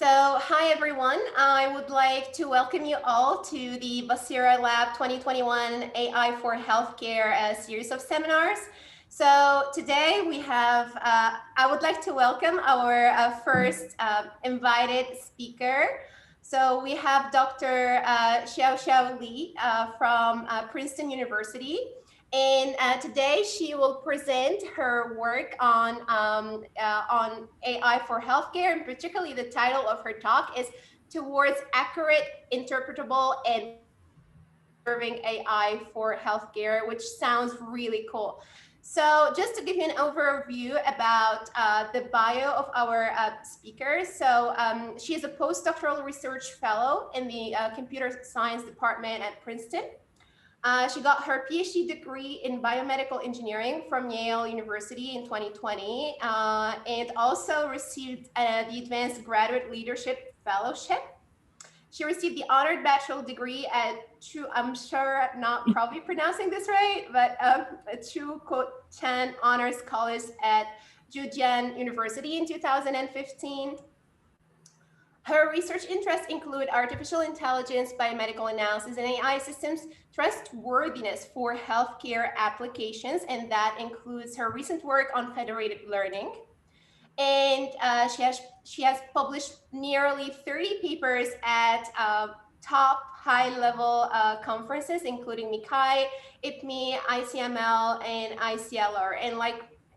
So, hi everyone. I would like to welcome you all to the BASIRA Lab 2021 AI for Healthcare series of seminars. So today we have, I would like to welcome our first invited speaker. So we have Dr. Xiaoxiao Li from Princeton University. And today she will present her work on AI for healthcare, and particularly the title of her talk is Towards Accurate, Interpretable, and Serving AI for Healthcare, which sounds really cool. So just to give you an overview about the bio of our speaker. So she is a postdoctoral research fellow in the computer science department at Princeton. She got her PhD degree in biomedical engineering from Yale University in 2020, and also received the Advanced Graduate Leadership Fellowship. She received the honored bachelor degree at I'm sure not probably pronouncing this right, but Chu Chan Honors College at Zhejiang University in 2015. Her research interests include artificial intelligence, biomedical analysis, and AI systems trustworthiness for healthcare applications, and that includes her recent work on federated learning. And she has published nearly 30 papers at top high-level conferences, including MICAI, IPME, ICML, and ICLR, and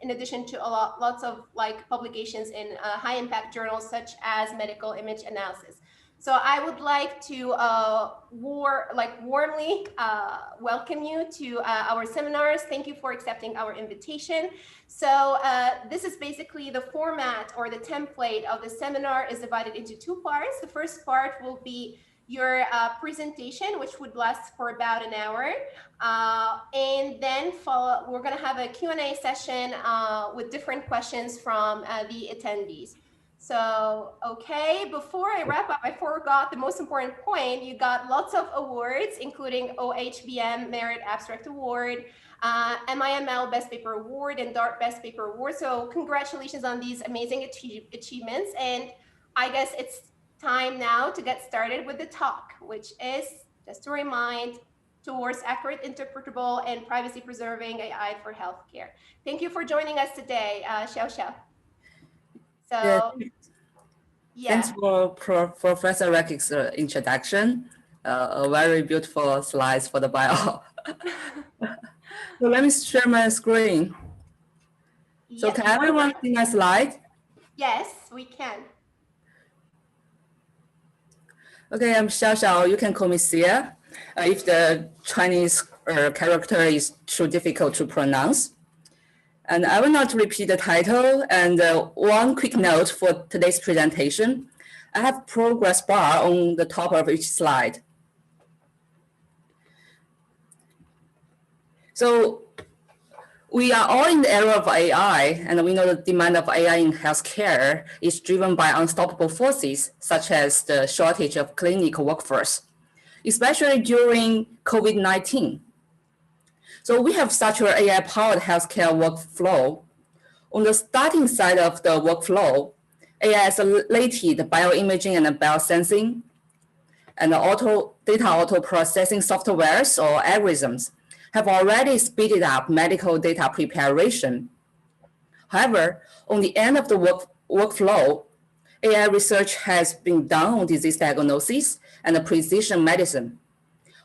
in addition to lots of publications in high-impact journals such as medical image analysis. So I would like to warmly welcome you to our seminars. Thank you for accepting our invitation. So this is basically the format or the template of the seminar is divided into two parts. The first part will be your presentation, which would last for about an hour. And then we're gonna have a Q&A session with different questions from the attendees. So, okay, before I wrap up, I forgot the most important point. You got lots of awards, including OHBM Merit Abstract Award, MIML Best Paper Award, and DART Best Paper Award. So congratulations on these amazing achievements. And I guess it's time now to get started with the talk, which is, just to remind, towards accurate, interpretable, and privacy-preserving AI for healthcare. Thank you for joining us today, Xiaoxiao. So, yeah. Thanks for Professor Rekik's introduction. A very beautiful slides for the bio. So let me share my screen. So yes, can everyone see my slide? Yes, we can. Okay, I'm Xiaoxiao. You can call me Xia. If the Chinese character is too difficult to pronounce. And I will not repeat the title. And one quick note for today's presentation. I have progress bar on the top of each slide. So we are all in the era of AI, and we know the demand of AI in healthcare is driven by unstoppable forces, such as the shortage of clinical workforce, especially during COVID-19. So we have such an AI-powered healthcare workflow. On the starting side of the workflow, AI-related bioimaging and biosensing, and data auto-processing softwares or algorithms have already speeded up medical data preparation. However, on the end of the workflow, AI research has been done on disease diagnosis and precision medicine.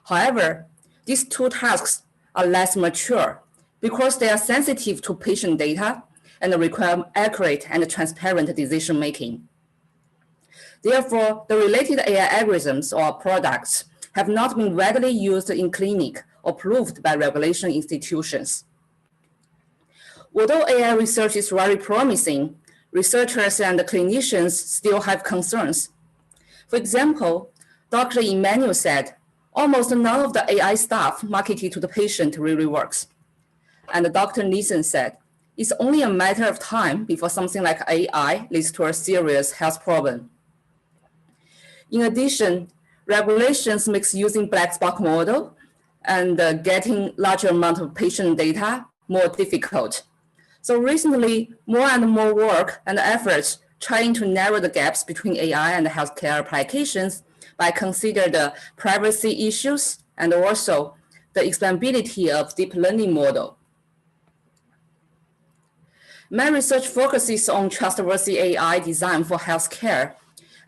However, these two tasks are less mature because they are sensitive to patient data and require accurate and transparent decision-making. Therefore, the related AI algorithms or products have not been widely used in clinic or approved by regulation institutions. Although AI research is very promising, researchers and clinicians still have concerns. For example, Dr. Emmanuel said, almost none of the AI stuff marketed to the patient really works. And Dr. Nielsen said, it's only a matter of time before something like AI leads to a serious health problem. In addition, regulations makes using black box model and getting larger amount of patient data more difficult. So recently, more and more work and efforts trying to narrow the gaps between AI and healthcare applications by considering the privacy issues and also the explainability of deep learning model. My research focuses on trustworthy AI design for healthcare,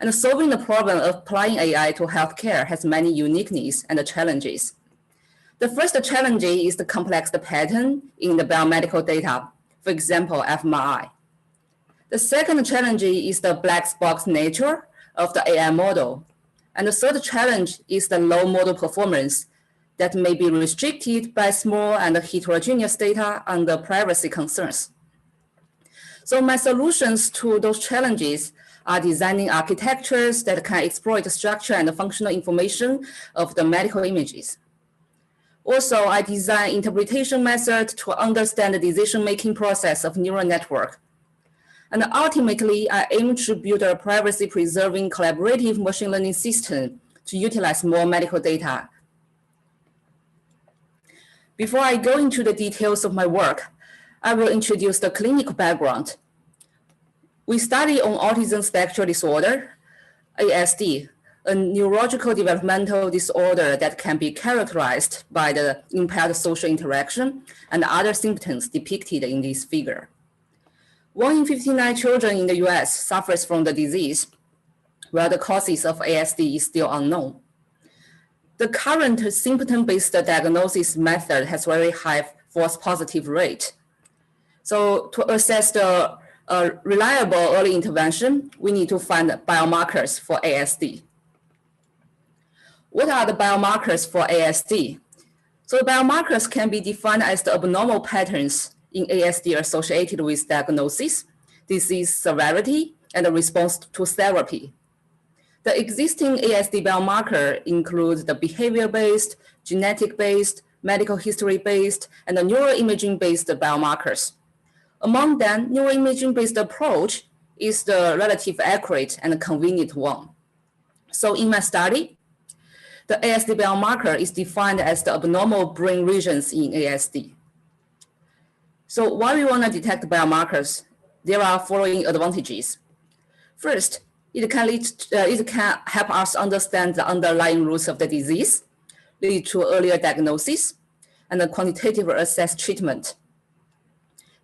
and solving the problem of applying AI to healthcare has many uniqueness and challenges. The first challenge is the complex pattern in the biomedical data, for example, fMRI. The second challenge is the black box nature of the AI model. And the third challenge is the low model performance that may be restricted by small and heterogeneous data and the privacy concerns. So my solutions to those challenges are designing architectures that can exploit the structure and the functional information of the medical images. Also, I design interpretation methods to understand the decision-making process of neural network. And ultimately, I aim to build a privacy-preserving collaborative machine learning system to utilize more medical data. Before I go into the details of my work, I will introduce the clinical background. We study on autism spectrum disorder, ASD, a neurological developmental disorder that can be characterized by the impaired social interaction and other symptoms depicted in this figure. 1 in 59 children in the US suffers from the disease, while the causes of ASD is still unknown. The current symptom-based diagnosis method has very high false positive rate. So to assess the reliable early intervention, we need to find biomarkers for ASD. What are the biomarkers for ASD? So biomarkers can be defined as the abnormal patterns in ASD associated with diagnosis, disease severity, and the response to therapy. The existing ASD biomarker includes the behavior-based, genetic-based, medical history-based, and the neuroimaging-based biomarkers. Among them, neuroimaging-based approach is the relatively accurate and convenient one. So in my study, the ASD biomarker is defined as the abnormal brain regions in ASD. So why we want to detect biomarkers, there are following advantages. First, it can help us understand the underlying roots of the disease, lead to earlier diagnosis, and a quantitative assess treatment.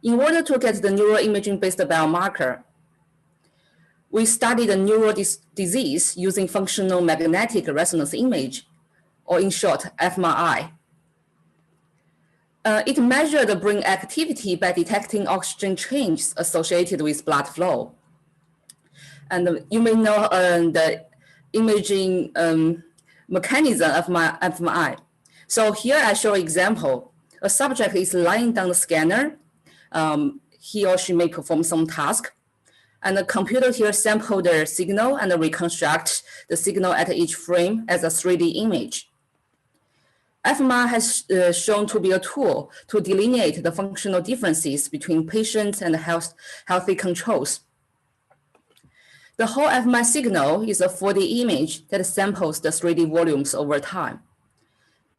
In order to get the neuroimaging-based biomarker, we study the neural disease using functional magnetic resonance image, or in short, fMRI. It measures the brain activity by detecting oxygen changes associated with blood flow. And you may know the imaging mechanism of my fMRI. So here I show an example. A subject is lying down the scanner. He or she may perform some task. And the computer here sample the signal and reconstruct the signal at each frame as a 3D image. fMRI has shown to be a tool to delineate the functional differences between patients and healthy controls. The whole fMRI signal is a 4D image that samples the 3D volumes over time.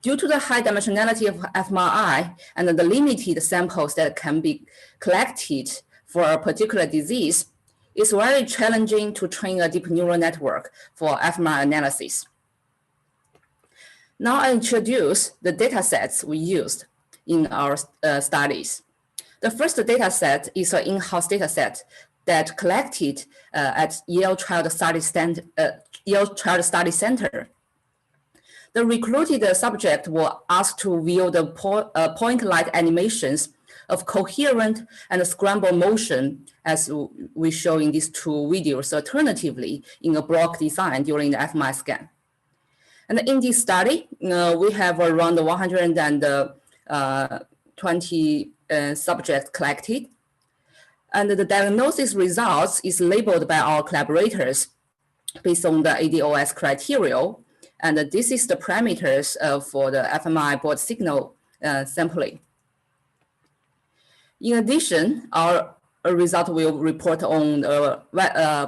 Due to the high dimensionality of fMRI and the limited samples that can be collected for a particular disease, it's very challenging to train a deep neural network for fMRI analysis. Now I introduce the data sets we used in our studies. The first data set is an in-house data set that collected at Yale Child Study Center. The recruited subject were asked to view the point light animations of coherent and scramble motion, as we show in these two videos, alternatively in a block design during the fMRI scan. And in this study, we have around 120 subjects collected. And the diagnosis results is labeled by our collaborators based on the ADOS criteria. And this is the parameters for the fMRI board signal sampling. In addition, our result will report on a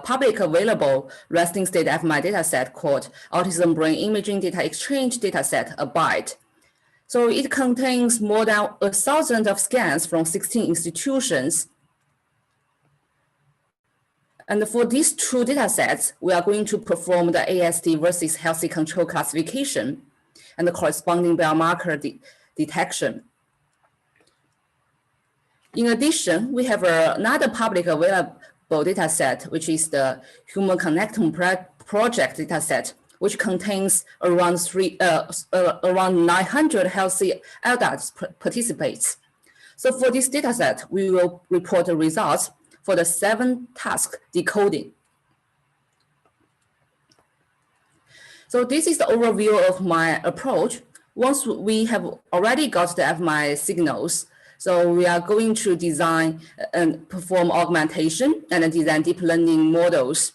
public available resting state fMRI dataset called Autism Brain Imaging Data Exchange Dataset, ABIDE. So it contains more than 1,000 of scans from 16 institutions. And for these two data sets, we are going to perform the ASD versus healthy control classification and the corresponding biomarker detection. In addition, we have another public available data set, which is the Human Connectome Project data set, which contains around 900 healthy adults participates. So for this data set, we will report the results for the 7-task decoding. So this is the overview of my approach. Once we have already got the fMRI signals, so we are going to design and perform augmentation and design deep learning models.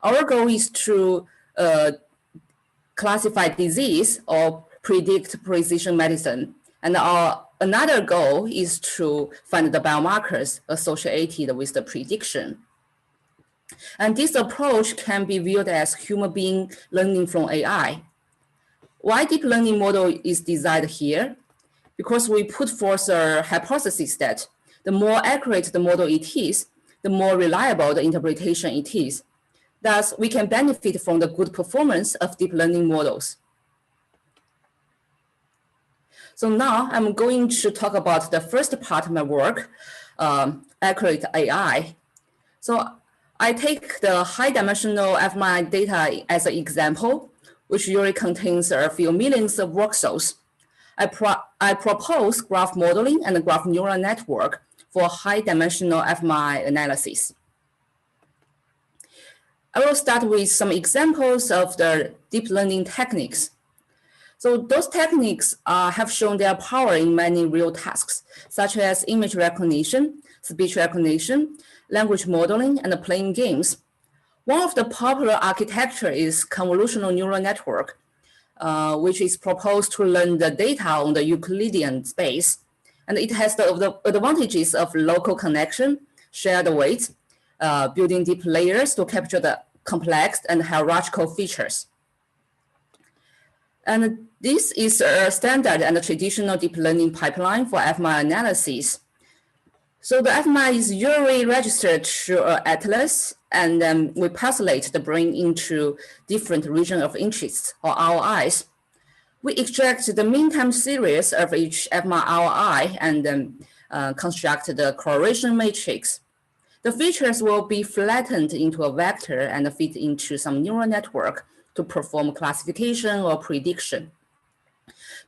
Our goal is to classify disease or predict precision medicine. And another goal is to find the biomarkers associated with the prediction. And this approach can be viewed as human being learning from AI. Why deep learning model is designed here? Because we put forth a hypothesis that the more accurate the model it is, the more reliable the interpretation it is. Thus, we can benefit from the good performance of deep learning models. So now I'm going to talk about the first part of my work, accurate AI. So I take the high-dimensional fMRI data as an example, which usually contains a few millions of voxels. I propose graph modeling and graph neural network for high-dimensional fMRI analysis. I will start with some examples of the deep learning techniques. So those techniques have shown their power in many real tasks, such as image recognition, speech recognition, language modeling, and playing games. One of the popular architecture is convolutional neural network, which is proposed to learn the data on the Euclidean space. And it has the advantages of local connection, shared weight, building deep layers to capture the complex and hierarchical features. And this is a standard and a traditional deep learning pipeline for fMRI analysis. So the fMRI is usually registered through an atlas, and then we parcellate the brain into different regions of interest, or ROIs. We extract the mean time series of each fMRI ROI and then construct the correlation matrix. The features will be flattened into a vector and fit into some neural network to perform classification or prediction.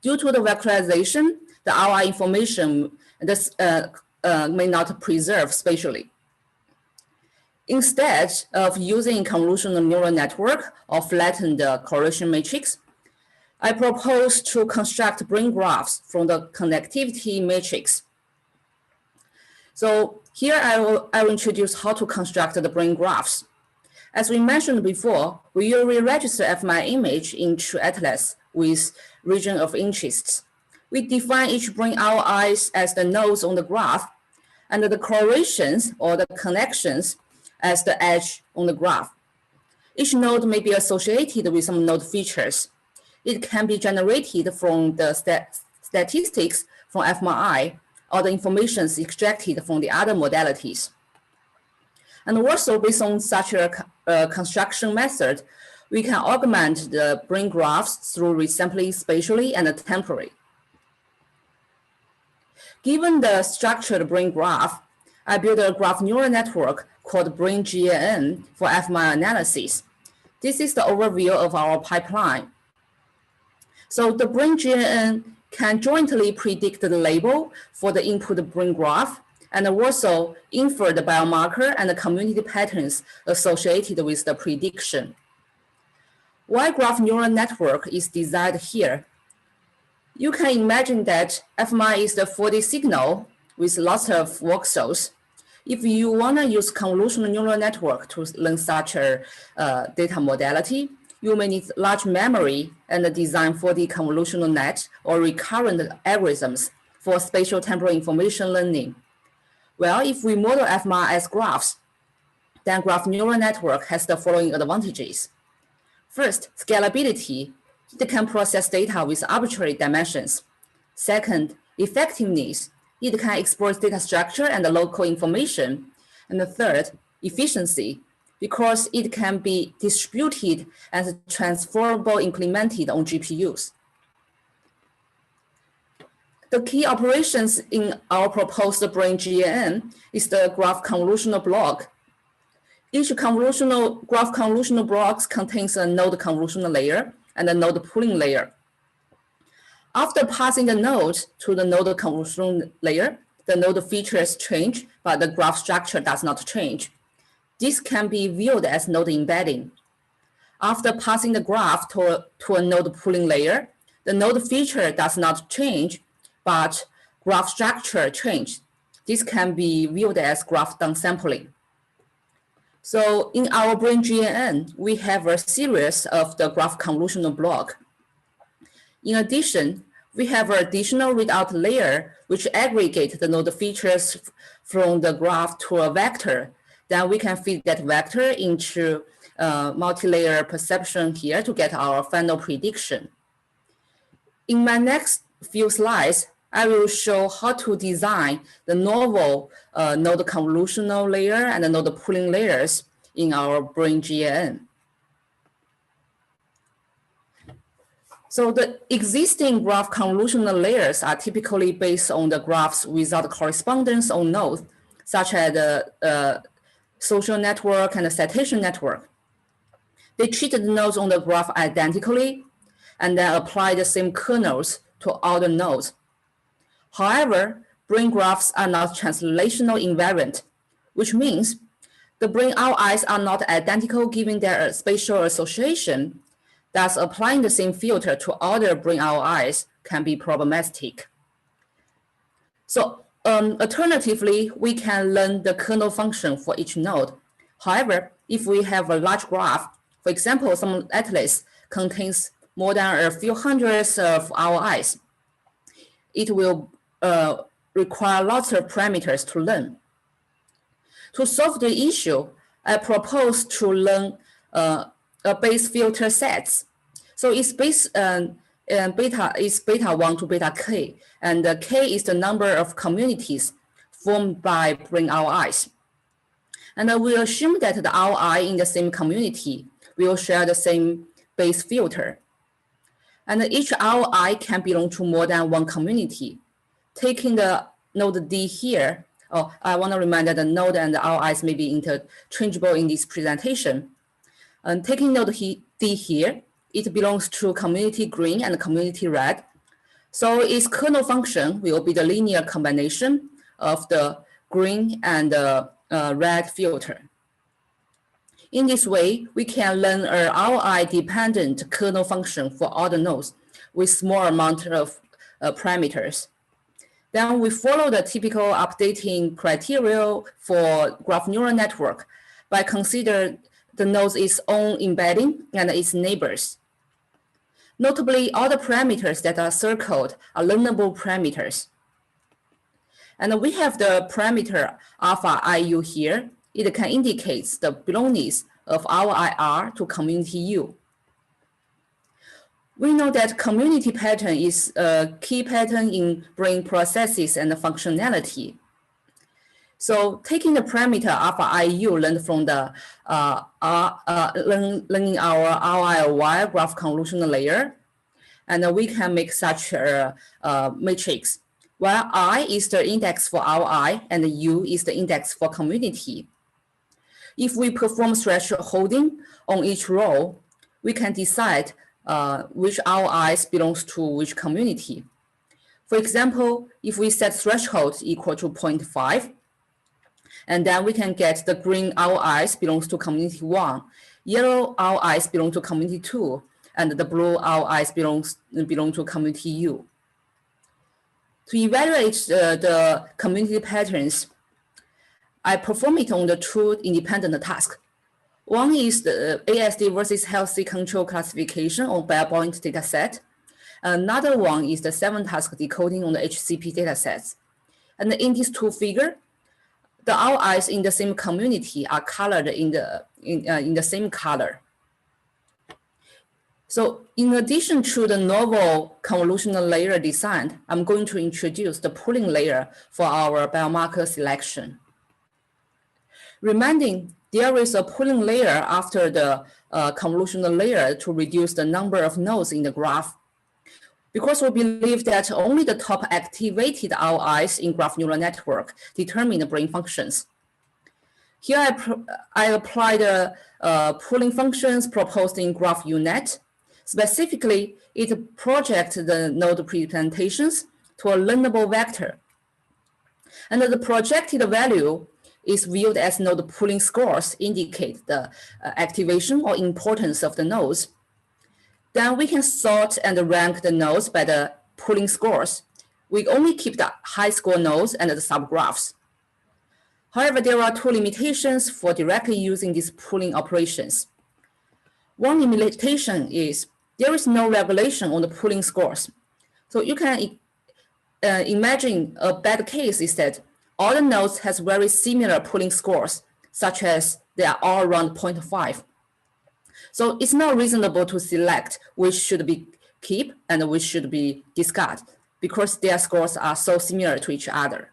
Due to the vectorization, the ROI information may not preserve spatially. Instead of using convolutional neural network or flatten the correlation matrix, I propose to construct brain graphs from the connectivity matrix. So here I will introduce how to construct the brain graphs. As we mentioned before, we usually register fMRI image into atlas with region of interest. We define each brain ROIs as the nodes on the graph, and the correlations or the connections as the edge on the graph. Each node may be associated with some node features. It can be generated from the statistics from fMRI or the information extracted from the other modalities. And also based on such a construction method, we can augment the brain graphs through resampling spatially and temporally. Given the structured brain graph, I built a graph neural network called BrainGNN for fMRI analysis. This is the overview of our pipeline. So the BrainGNN can jointly predict the label for the input brain graph and also infer the biomarker and the community patterns associated with the prediction. Why graph neural network is designed here? You can imagine that fMRI is the 4D signal with lots of voxels. If you want to use convolutional neural network to learn such a data modality, you may need large memory and design 4D convolutional net or recurrent algorithms for spatial temporal information learning. Well, if we model fMRI as graphs, then graph neural network has the following advantages. First, scalability. It can process data with arbitrary dimensions. Second, effectiveness. It can exploit data structure and local information. And the third, efficiency. because it can be distributed and transferable implemented on GPUs. The key operations in our proposed brain GNN is the graph convolutional block. Each graph convolutional block contains a node convolutional layer and a node pooling layer. After passing the node to the node convolutional layer, the node features change, but the graph structure does not change. This can be viewed as node embedding. After passing the graph to a node pooling layer, the node feature does not change, but graph structure change. This can be viewed as graph downsampling. So in our brain GNN, we have a series of the graph convolutional block. In addition, we have an additional readout layer which aggregate the node features from the graph to a vector. Then we can feed that vector into multi-layer perception here to get our final prediction. In my next few slides, I will show how to design the novel node convolutional layer and the node pooling layers in our brain GNN. So the existing graph convolutional layers are typically based on the graphs without correspondence on nodes, such as the social network and the citation network. They treat the nodes on the graph identically and then apply the same kernels to all the nodes. However, brain graphs are not translational invariant, which means the brain RIs are not identical given their spatial association. Thus, applying the same filter to other brain RIs can be problematic. So alternatively, we can learn the kernel function for each node. However, if we have a large graph, for example, some atlas contains more than a few hundreds of RIs, it will require lots of parameters to learn. To solve the issue, I propose to learn a base filter sets. So it's base beta is beta 1 to beta k, and k is the number of communities formed by brain RIs. And we assume that the RI in the same community will share the same base filter. And each RI can belong to more than one community. Taking the node D here, I want to remind that the node and the RIs may be interchangeable in this presentation. And taking node D here, it belongs to community green and community red. So its kernel function will be the linear combination of the green and red filter. In this way, we can learn a RI-dependent kernel function for all the nodes with small amount of parameters. Then we follow the typical updating criteria for graph neural network by considering the node's its own embedding and its neighbors. Notably, all the parameters that are circled are learnable parameters. And we have the parameter alpha IU here. It can indicate the belongingness of our IR to community U. We know that community pattern is a key pattern in brain processes and functionality. So taking the parameter alpha IU learned from the learning our RI graph convolutional layer, and we can make such a matrix, where I is the index for RI and U is the index for community. If we perform threshold holding on each row, we can decide which RIs belongs to which community. For example, if we set threshold equal to 0.5, and then we can get the green RIs belongs to community 1, yellow RIs belong to community 2, and the blue RIs belong to community U. To evaluate the community patterns, I perform it on the two independent tasks. One is the ASD versus healthy control classification on Bell-Point dataset. Another one is the 7-task decoding on the HCP datasets. And in these two figures, the RIs in the same community are colored in the same color. So in addition to the novel convolutional layer design, I'm going to introduce the pooling layer for our biomarker selection. Reminding there is a pooling layer after the convolutional layer to reduce the number of nodes in the graph. Because we believe that only the top activated ROIs in graph neural network determine the brain functions. Here I apply the pooling functions proposed in graph UNet. Specifically, it projects the node representations to a learnable vector. And the projected value is viewed as node pooling scores indicate the activation or importance of the nodes. Then we can sort and rank the nodes by the pooling scores. We only keep the high score nodes and the subgraphs. However, there are two limitations for directly using these pooling operations. One limitation is there is no regulation on the pooling scores. So you can imagine a bad case is that all the nodes has very similar pooling scores, such as they are all around 0.5. So it's not reasonable to select which should be keep and which should be discard because their scores are so similar to each other.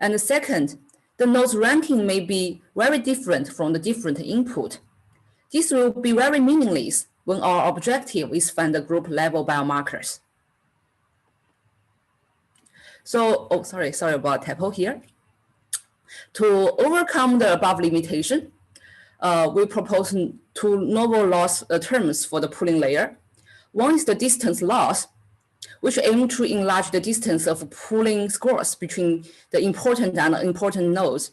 And second, the nodes ranking may be very different from the different input. This will be very meaningless when our objective is find the group level biomarkers. So, sorry about typo here. To overcome the above limitation, we propose two novel loss terms for the pooling layer. One is the distance loss, which aim to enlarge the distance of pooling scores between the important and unimportant nodes.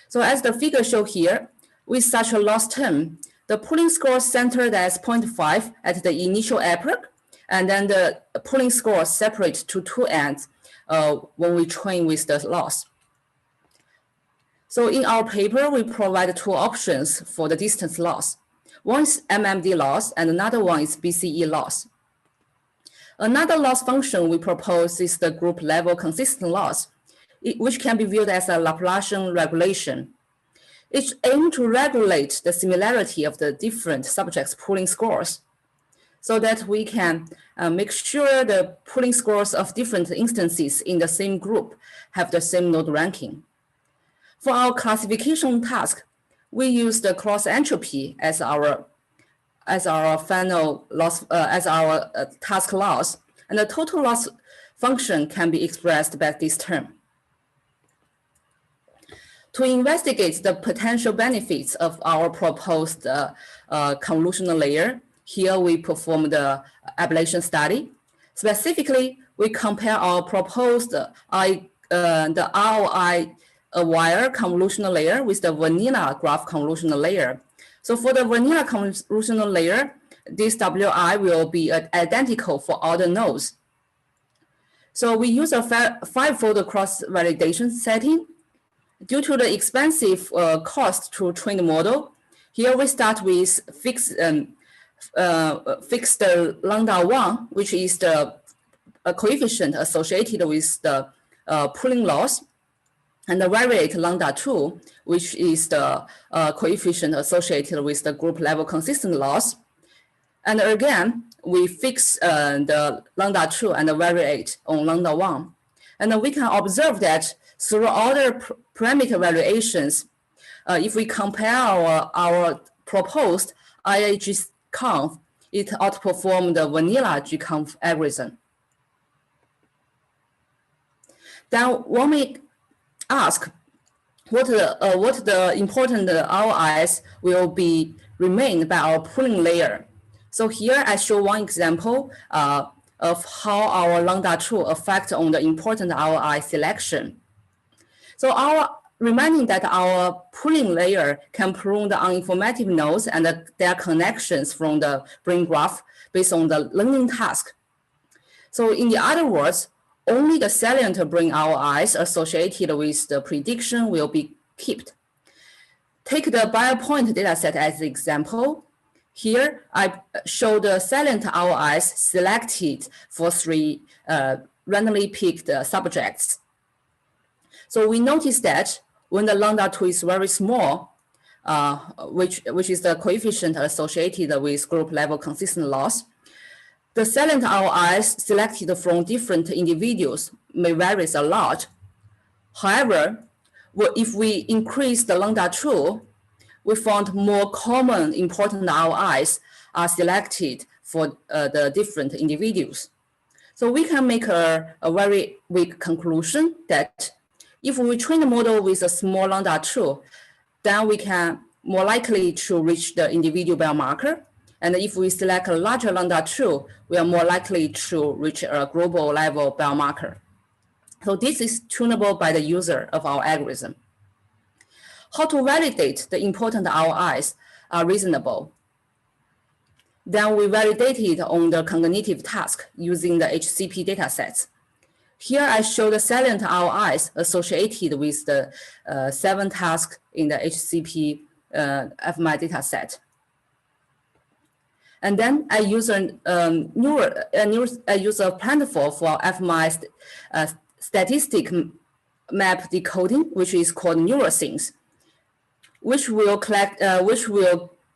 So as the figure show here, with such a loss term, the pooling score centered as 0.5 at the initial epoch, and then the pooling score separate to two ends when we train with the loss. So in our paper, we provide two options for the distance loss. One is MMD loss, and another one is BCE loss. Another loss function we propose is the group level consistent loss, which can be viewed as a Laplacian regulation. It aims to regulate the similarity of the different subjects' pooling scores so that we can make sure the pooling scores of different instances in the same group have the same node ranking. For our classification task, we use the cross entropy as our final loss, as our task loss, and the total loss function can be expressed by this term. To investigate the potential benefits of our proposed convolutional layer, here we perform the ablation study. Specifically, we compare our proposed the ROI wire convolutional layer with the vanilla graph convolutional layer. So for the vanilla convolutional layer, this WI will be identical for all the nodes. So we use a five-fold cross-validation setting. Due to the expensive cost to train the model, here we start with fixed lambda 1, which is the coefficient associated with the pooling loss, and the variate lambda 2, which is the coefficient associated with the group level consistent loss. And again, we fix the lambda 2 and the variate on lambda 1. And we can observe that through other parameter variations, if we compare our proposed IAG conv, it outperformed the vanilla gconv algorithm. Then one may ask what the important ROIs will be remained by our pooling layer. So here I show one example of how our lambda 2 affect on the important ROI selection. So reminding that our pooling layer can prune the uninformative nodes and their connections from the brain graph based on the learning task. So in the other words, only the salient brain ROIs associated with the prediction will be kept. Take the biopoint dataset as an example. Here, I show the salient ROIs selected for 3 randomly picked subjects. So we notice that when the lambda 2 is very small, which is the coefficient associated with group level consistent loss, the salient ROIs selected from different individuals may vary a lot. However, Well, if we increase the lambda true, we found more common important ROIs are selected for the different individuals. So we can make a very weak conclusion that if we train the model with a small lambda true, then we can more likely to reach the individual biomarker. And if we select a larger lambda true, we are more likely to reach a global level biomarker. So this is tunable by the user of our algorithm. How to validate the important ROIs are reasonable. Then we validated on the cognitive task using the HCP datasets. Here I show the salient ROIs associated with the 7 tasks in the HCP FMI dataset. And then I use a platform for FMI statistic map decoding, which is called NeuroSyncs, which will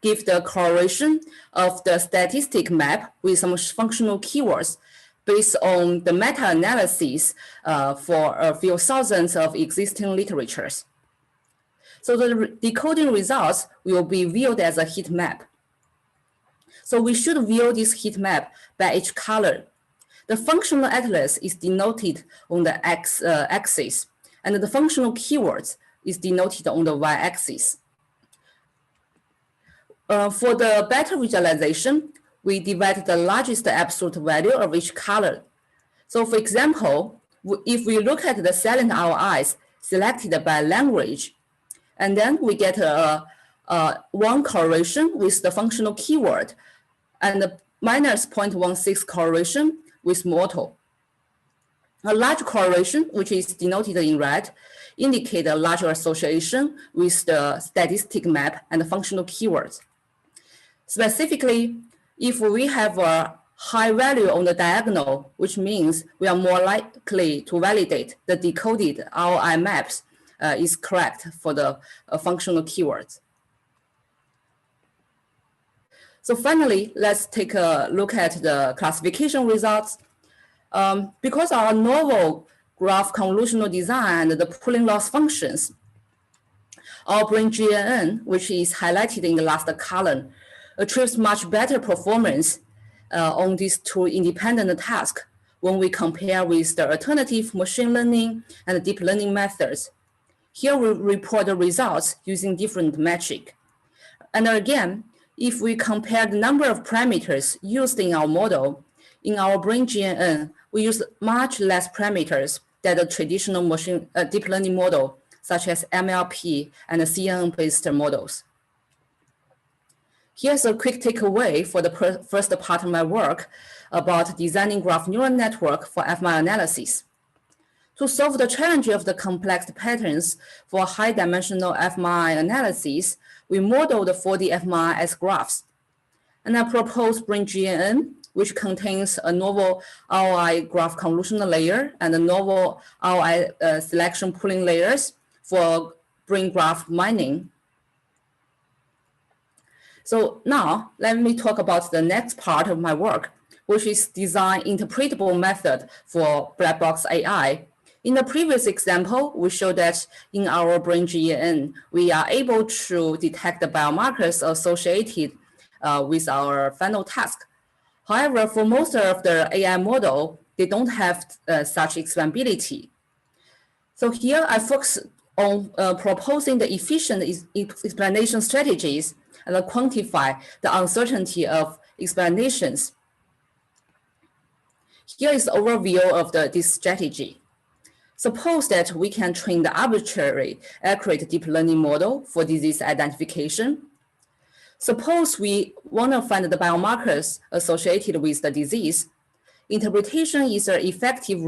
give the correlation of the statistic map with some functional keywords based on the meta-analysis for a few thousands of existing literatures. So the decoding results will be viewed as a heat map. So we should view this heat map by each color. The functional atlas is denoted on the x-axis, and the functional keywords is denoted on the y-axis. For the better visualization, we divide the largest absolute value of each color. So for example, if we look at the salient ROIs selected by language, and then we get one correlation with the functional keyword, and the minus 0.16 correlation with motto. A large correlation, which is denoted in red, indicate a larger association with the statistic map and the functional keywords. Specifically, if we have a high value on the diagonal, which means we are more likely to validate the decoded ROI maps is correct for the functional keywords. So finally, let's take a look at the classification results. Because our novel graph convolutional design and the pooling loss functions, our brain GNN, which is highlighted in the last column, achieves much better performance on these two independent tasks when we compare with the alternative machine learning and deep learning methods. Here we report the results using different metrics. And again, if we compare the number of parameters used in our model, in our brain GNN, we use much less parameters than the traditional machine deep learning model, such as MLP and CNN-based models. Here's a quick takeaway for the first part of my work about designing graph neural network for FMI analysis. To solve the challenge of the complex patterns for high-dimensional FMI analysis, we modeled the 4D FMI as graphs. And I proposed brain GNN, which contains a novel ROI graph convolutional layer and a novel ROI selection pooling layers for brain graph mining. So now let me talk about the next part of my work, which is design interpretable method for black box AI. In the previous example, we showed that in our brain GNN, we are able to detect the biomarkers associated with our final task. However, for most of the AI model, they don't have such explainability. So here I focus on proposing the efficient explanation strategies and quantify the uncertainty of explanations. Here is an overview of this strategy. Suppose that we can train the arbitrary accurate deep learning model for disease identification. Suppose we want to find the biomarkers associated with the disease. Interpretation is an effective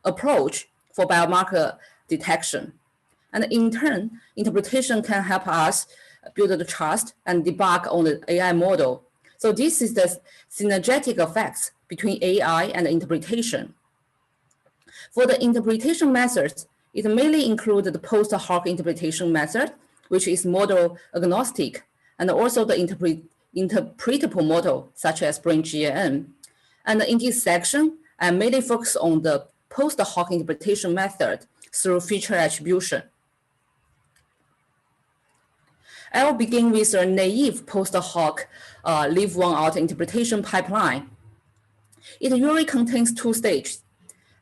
approach for biomarker detection. And in turn, interpretation can help us build the trust and debug on the AI model. So this is the synergetic effects between AI and interpretation. For the interpretation methods, it mainly includes the post-hoc interpretation method, which is model agnostic, and also the interpretable model, such as brain GNN. And in this section, I mainly focus on the post-hoc interpretation method through feature attribution. I will begin with a naive post hoc leave one out interpretation pipeline. It usually contains two stages.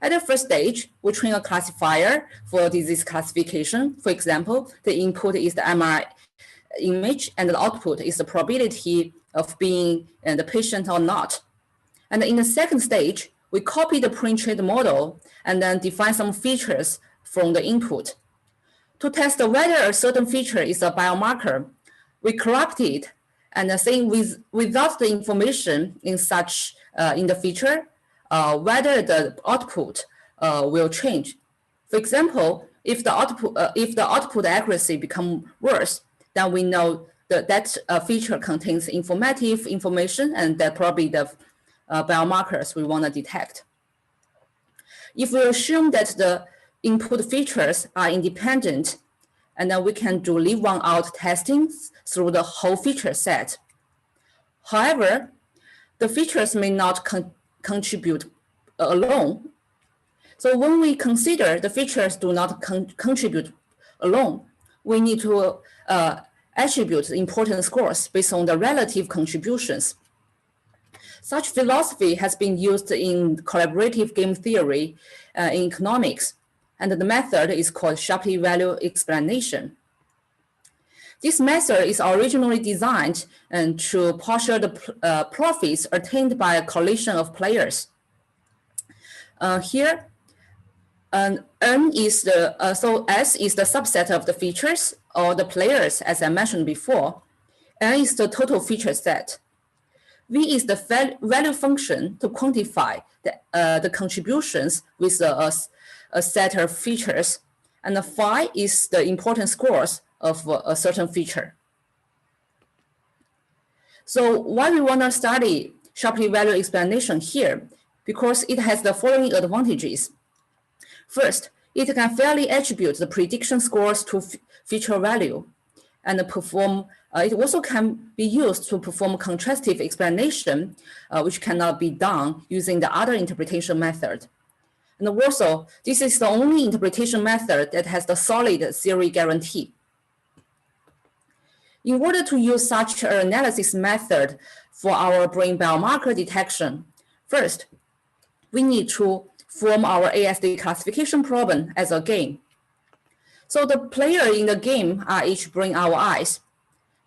At the first stage, we train a classifier for disease classification. For example, the input is the MRI image and the output is the probability of being the patient or not. And in the second stage, we copy the pre-trained model and then define some features from the input. To test whether a certain feature is a biomarker, we corrupt it and saying without the information in the feature, whether the output will change. For example, if the output accuracy becomes worse, then we know that feature contains informative information and that probably the biomarkers we want to detect. If we assume that the input features are independent, and then we can do leave one out testing through the whole feature set. However, the features may not contribute alone. So when we consider the features do not contribute alone, we need to attribute important scores based on the relative contributions. Such philosophy has been used in collaborative game theory in economics, and the method is called Shapley value explanation. This method is originally designed to portion the profits attained by a coalition of players. Here, N is S is the subset of the features or the players, as I mentioned before. N is the total feature set. V is the value function to quantify the contributions with a set of features, and the phi is the important scores of a certain feature. So why we want to study Shapley value explanation here? Because it has the following advantages. First, it can fairly attribute the prediction scores to feature value and perform. It also can be used to perform contrastive explanation, which cannot be done using the other interpretation method. And also, this is the only interpretation method that has the solid theory guarantee. In order to use such an analysis method for our brain biomarker detection, first, we need to form our ASD classification problem as a game. So the player in the game are each brain our eyes.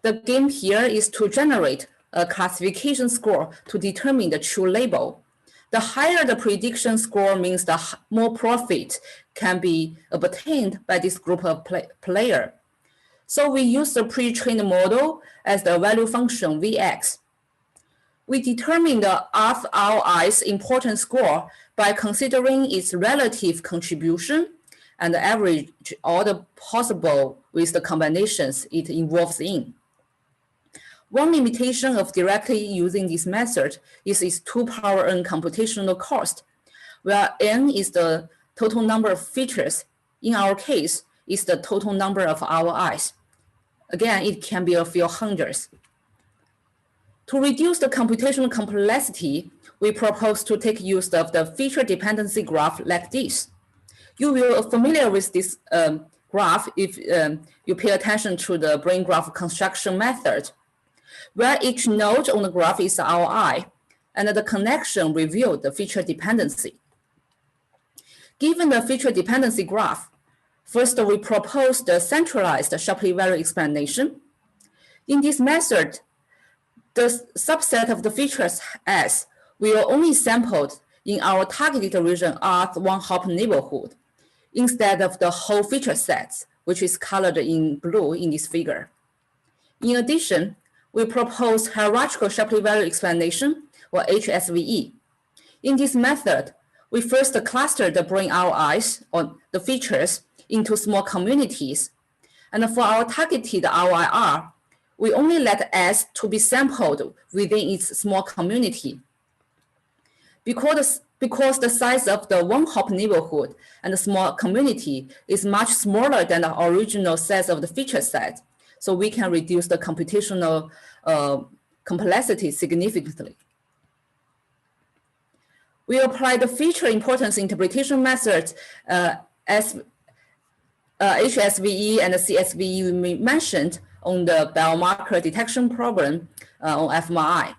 The game here is to generate a classification score to determine the true label. The higher the prediction score means the more profit can be obtained by this group of player. So we use the pre-trained model as the value function Vx. We determine the RI's important score by considering its relative contribution and average all the possible with the combinations it involves in. One limitation of directly using this method is its 2 power n computational cost, where n is the total number of features. In our case, is the total number of our eyes. Again, it can be a few hundreds. To reduce the computational complexity, we propose to take use of the feature dependency graph like this. You will be familiar with this graph if you pay attention to the brain graph construction method, where each node on the graph is our eye, and the connection reveals the feature dependency. Given the feature dependency graph, first we propose the centralized Shapley value explanation. In this method, the subset of the features S will only sampled in our targeted region R one-hop neighborhood, instead of the whole feature sets, which is colored in blue in this figure. In addition, we propose hierarchical Shapley value explanation, or HSVE. In this method, we first cluster the brain ROIs, or the features, into small communities. And for our targeted ROIR, we only let S to be sampled within its small community. Because the size of the one-hop neighborhood and the small community is much smaller than the original size of the feature set, so we can reduce the computational complexity significantly. We apply the feature importance interpretation methods as HSVE and CSVE we mentioned on the biomarker detection program on fMRI.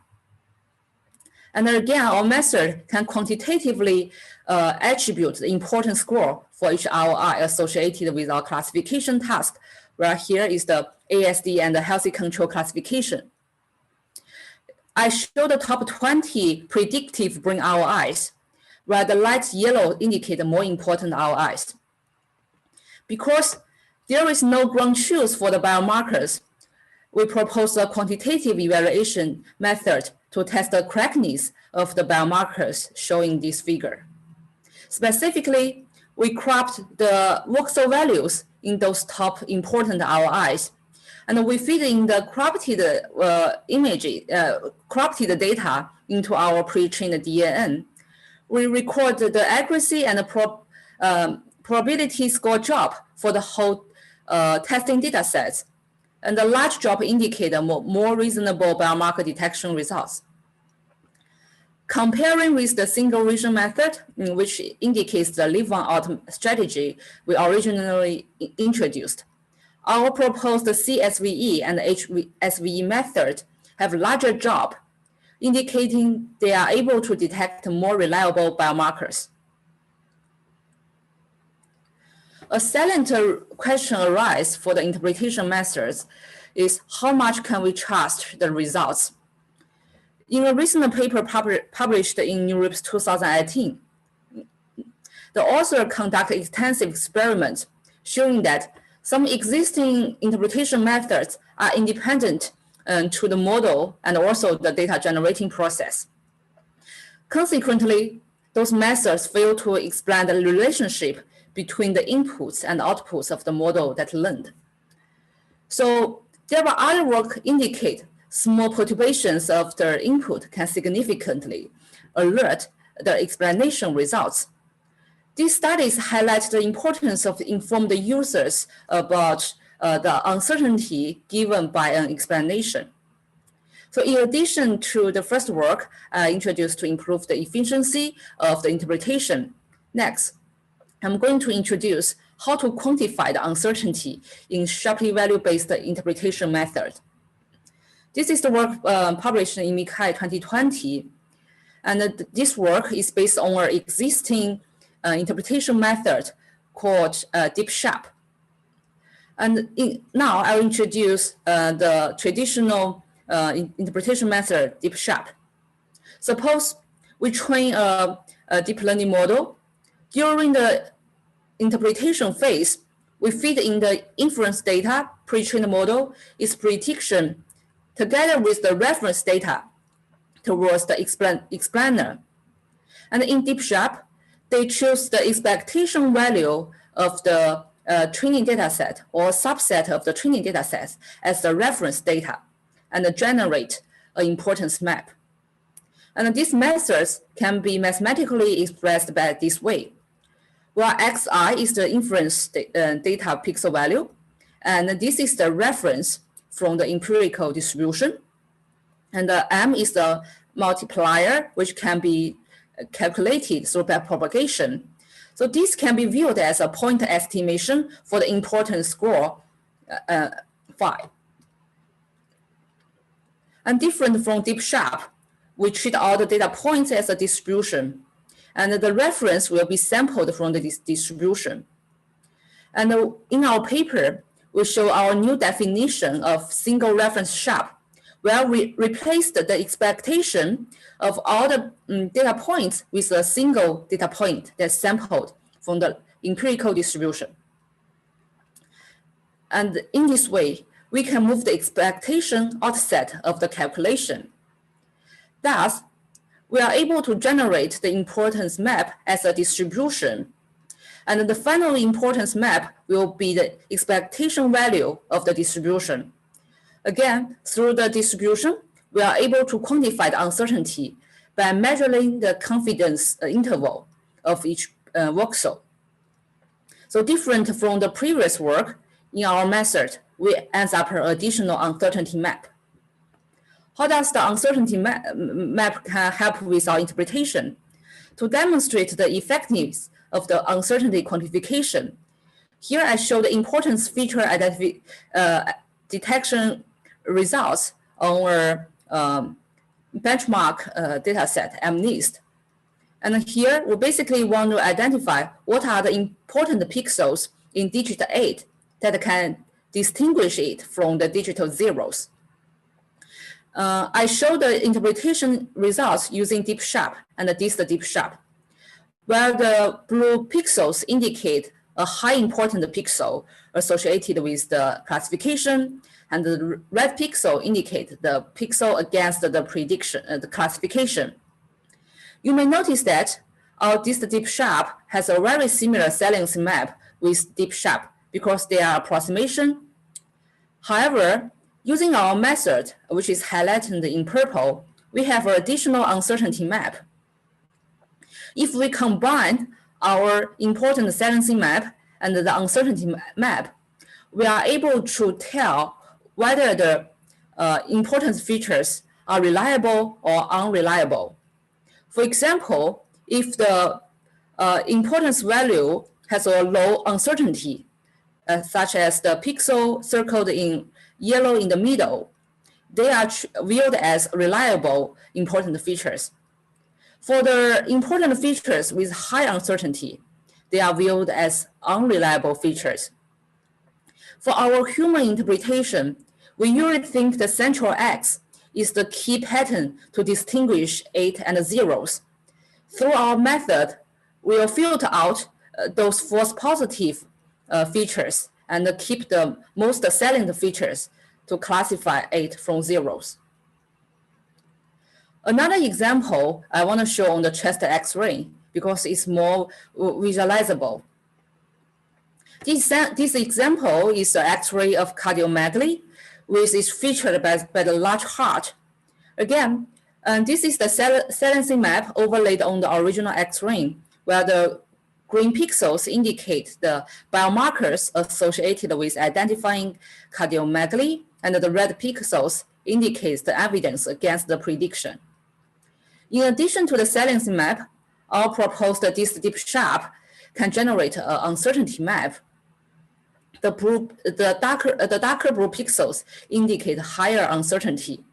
And again, our method can quantitatively attribute the importance score for each ROI associated with our classification task, where here is the ASD and the healthy control classification. I show the top 20 predictive brain ROIs, where the light yellow indicate the more important ROIs. Because there is no ground truth for the biomarkers, we propose a quantitative evaluation method to test the correctness of the biomarkers showing this figure. Specifically, we cropped the voxel values in those top important ROIs, and we feed in the cropped data into our pre-trained DNN. We record the accuracy and the probability score drop for the whole testing data sets. And the large drop indicate a more reasonable biomarker detection results. Comparing with the single region method, which indicates the leave one out strategy we originally introduced, our proposed CSVE and HSVE method have larger drop, indicating they are able to detect more reliable biomarkers. A salient question arises for the interpretation methods is how much can we trust the results? In a recent paper published in Europe's 2018, the author conducted extensive experiments showing that some existing interpretation methods are independent to the model and also the data generating process. Consequently, those methods fail to explain the relationship between the inputs and outputs of the model that learned. So there are other work indicate small perturbations of the input can significantly alert the explanation results. These studies highlight the importance of informing the users about the uncertainty given by an explanation. So in addition to the first work introduced to improve the efficiency of the interpretation, next, I'm going to introduce how to quantify the uncertainty in sharply value-based interpretation method. This is the work published in MICAI 2020, and this work is based on our existing interpretation method called Deep Sharp. And now I'll introduce the traditional interpretation method, Deep Sharp. Suppose we train a deep learning model. During the interpretation phase, we feed in the inference data, pre-trained model, its prediction, together with the reference data towards the explainer. And in Deep Sharp, they choose the expectation value of the training data set or subset of the training data sets as the reference data and generate an importance map. And these methods can be mathematically expressed by this way, where xi is the inference data pixel value, and this is the reference from the empirical distribution, and the m is the multiplier, which can be calculated through backpropagation. So this can be viewed as a point estimation for the importance score phi. And different from Deep Sharp, we treat all the data points as a distribution, and the reference will be sampled from the distribution. And in our paper, we show our new definition of single reference sharp, where we replaced the expectation of all the data points with a single data point that's sampled from the empirical distribution. And in this way, we can move the expectation offset of the calculation. Thus, we are able to generate the importance map as a distribution. And the final importance map will be the expectation value of the distribution. Again, through the distribution, we are able to quantify the uncertainty by measuring the confidence interval of each voxel. So different from the previous work, in our method, we end up an additional uncertainty map. How does the uncertainty map can help with our interpretation? To demonstrate the effectiveness of the uncertainty quantification, here I show the importance feature detection results on our benchmark data set, MNIST. And here we basically want to identify what are the important pixels in digit 8 that can distinguish it from the digital zeros. I show the interpretation results using deep sharp and dist deep sharp, where the blue pixels indicate a high important pixel associated with the classification, and the red pixel indicate the pixel against the prediction, the classification. You may notice that our dist deep sharp has a very similar salience map with deep sharp because they are approximation. However, using our method, which is highlighted in purple, we have an additional uncertainty map. If we combine our important salience map and the uncertainty map, we are able to tell whether the important features are reliable or unreliable. For example, if the importance value has a low uncertainty, such as the pixel circled in yellow in the middle, they are viewed as reliable important features. For the important features with high uncertainty, they are viewed as unreliable features. For our human interpretation, we usually think the central X is the key pattern to distinguish 8 and zeros. Through our method, we will filter out those false positive features and keep the most salient features to classify 8 from zeros. Another example I want to show on the chest X-ray because it's more visualizable. This example is the X-ray of cardiomegaly, which is featured by the large heart. Again, this is the salience map overlaid on the original X-ray, where the green pixels indicate the biomarkers associated with identifying cardiomegaly, and the red pixels indicate the evidence against the prediction. In addition to the salience map, our proposed dist deep sharp can generate an uncertainty map. The darker blue pixels indicate higher uncertainty.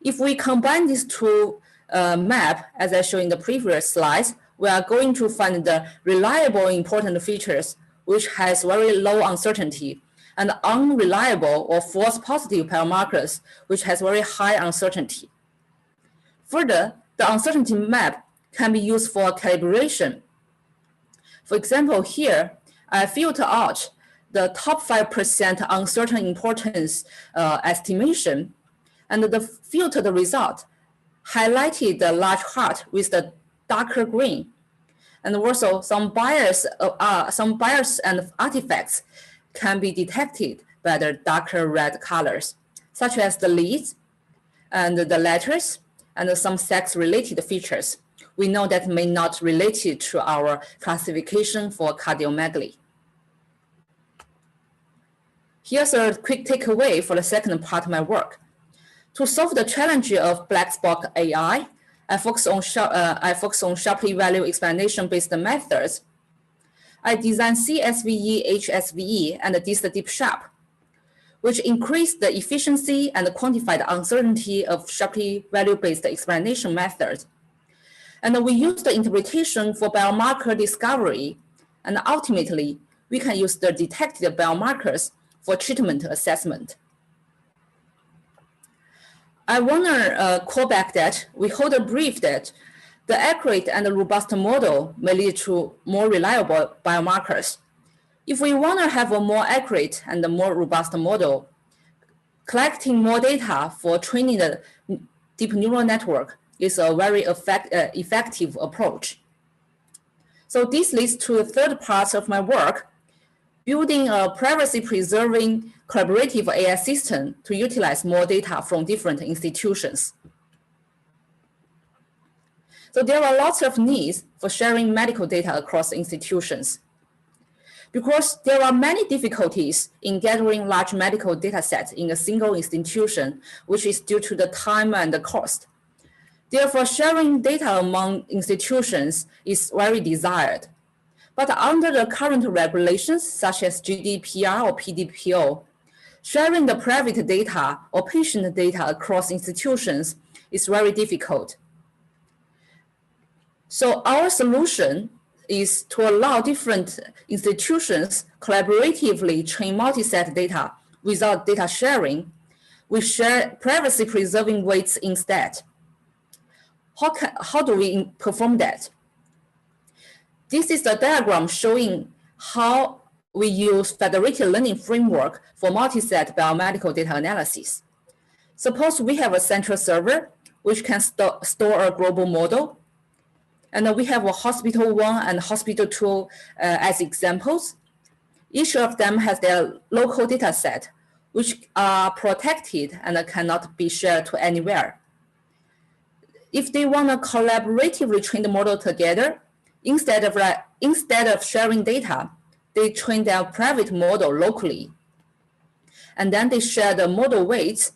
If we combine these two maps, as I showed in the previous slides, we are going to find the reliable important features which has very low uncertainty, and unreliable or false positive biomarkers which has very high uncertainty. Further, the uncertainty map can be used for calibration. For example, here, I filter out the top 5% uncertain importance estimation, and the filtered result highlighted the large heart with the darker green. And also some bias and artifacts can be detected by the darker red colors, such as the leads and the letters and some sex-related features. We know that may not related to our classification for cardiomegaly. Here's a quick takeaway for the second part of my work. To solve the challenge of black box AI, I focus on sharply value explanation-based methods. I designed CSVE, HSVE, and dist deep sharp, which increase the efficiency and quantify the uncertainty of sharply value-based explanation methods. And we use the interpretation for biomarker discovery, and ultimately, we can use the detected biomarkers for treatment assessment. I want to call back that we hold a brief that the accurate and robust model may lead to more reliable biomarkers. If we want to have a more accurate and a more robust model, collecting more data for training the deep neural network is a very effective approach. So this leads to the third part of my work, building a privacy-preserving collaborative AI system to utilize more data from different institutions. So there are lots of needs for sharing medical data across institutions. Because there are many difficulties in gathering large medical data sets in a single institution, which is due to the time and the cost. Therefore, sharing data among institutions is very desired. But under the current regulations, such as GDPR or PDPO, Sharing the private data or patient data across institutions is very difficult. So our solution is to allow different institutions collaboratively train multi-set data without data sharing. We share privacy-preserving weights instead. How do we perform that? This is the diagram showing how we use federated learning framework for multi-set biomedical data analysis. Suppose we have a central server which can store a global model, and we have a hospital 1 and hospital 2 as examples. Each of them has their local data set, which are protected and cannot be shared to anywhere. If they want to collaboratively train the model together, instead of sharing data, they train their private model locally. And then they share the model weights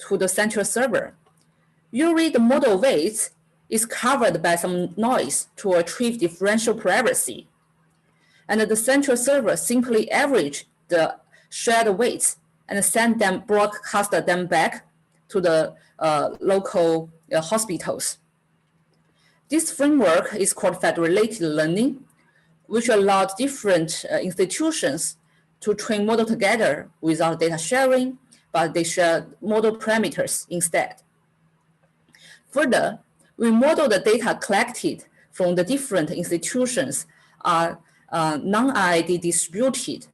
to the central server. Usually the model weights is covered by some noise to achieve differential privacy. And the central server simply average the shared weights and broadcast them back to the local hospitals. This framework is called federated learning, which allowed different institutions to train model together without data sharing, but they share model parameters instead. Further, we model the data collected from the different institutions are non-IID distributed.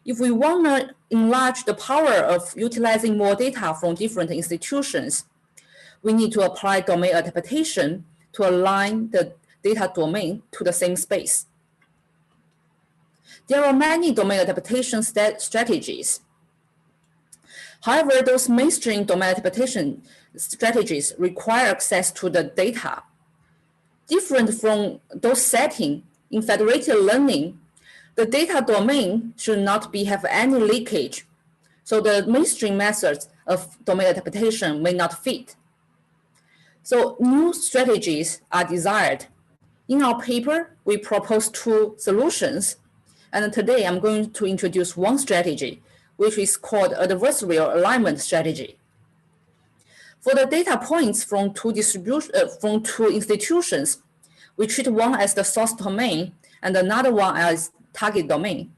If we want to enlarge the power of utilizing more data from different institutions, we need to apply domain adaptation to align the data domain to the same space. There are many domain adaptation strategies. However, those mainstream domain adaptation strategies require access to the data. Different from those settings, in federated learning, the data domain should not have any leakage. So the mainstream methods of domain adaptation may not fit. So new strategies are desired. In our paper, we propose 2 solutions. And today I'm going to introduce one strategy, which is called adversarial alignment strategy. For the data points from 2 institutions, we treat one as the source domain and another one as target domain.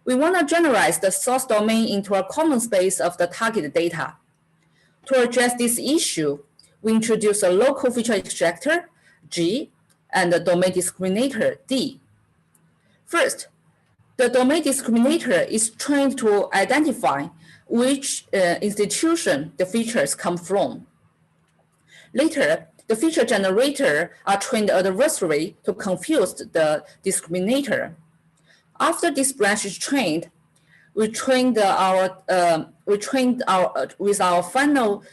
We want to generalize the source domain into a common space of the target data. To address this issue, we introduce a local feature extractor, G, and a domain discriminator, D. First, the domain discriminator is trained to identify which institution the features come from. Later, the feature generator are trained adversely to confuse the discriminator. After this branch is trained, with our final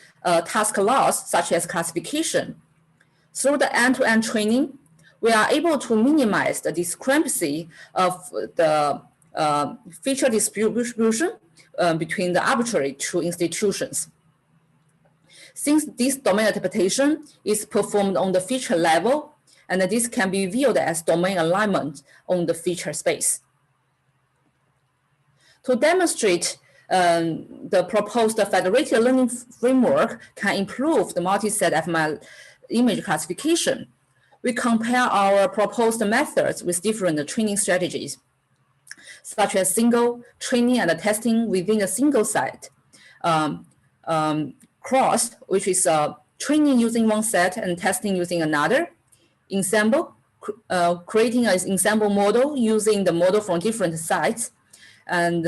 task loss, such as classification. Through the end-to-end training, we are able to minimize the discrepancy of the feature distribution between the arbitrary 2 institutions. Since this domain adaptation is performed on the feature level, and this can be viewed as domain alignment on the feature space. To demonstrate the proposed federated learning framework can improve the multi-set FML image classification, we compare our proposed methods with different training strategies, such as single training and testing within a single site, cross, which is training using one set and testing using another, ensemble, creating an ensemble model using the model from different sites, and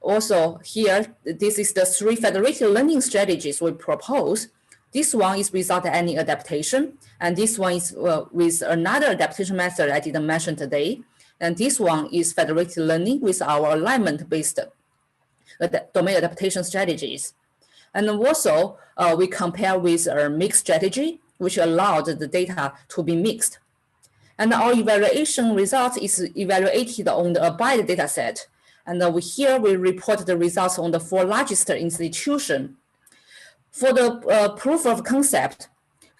also here, this is the 3 federated learning strategies we propose. This one is without any adaptation, and this one is with another adaptation method I didn't mention today. And this one is federated learning with our alignment-based domain adaptation strategies. And also, we compare with a mixed strategy, which allowed the data to be mixed. And our evaluation result is evaluated on the abide data set. And here we report the results on the 4 largest institutions. For the proof of concept,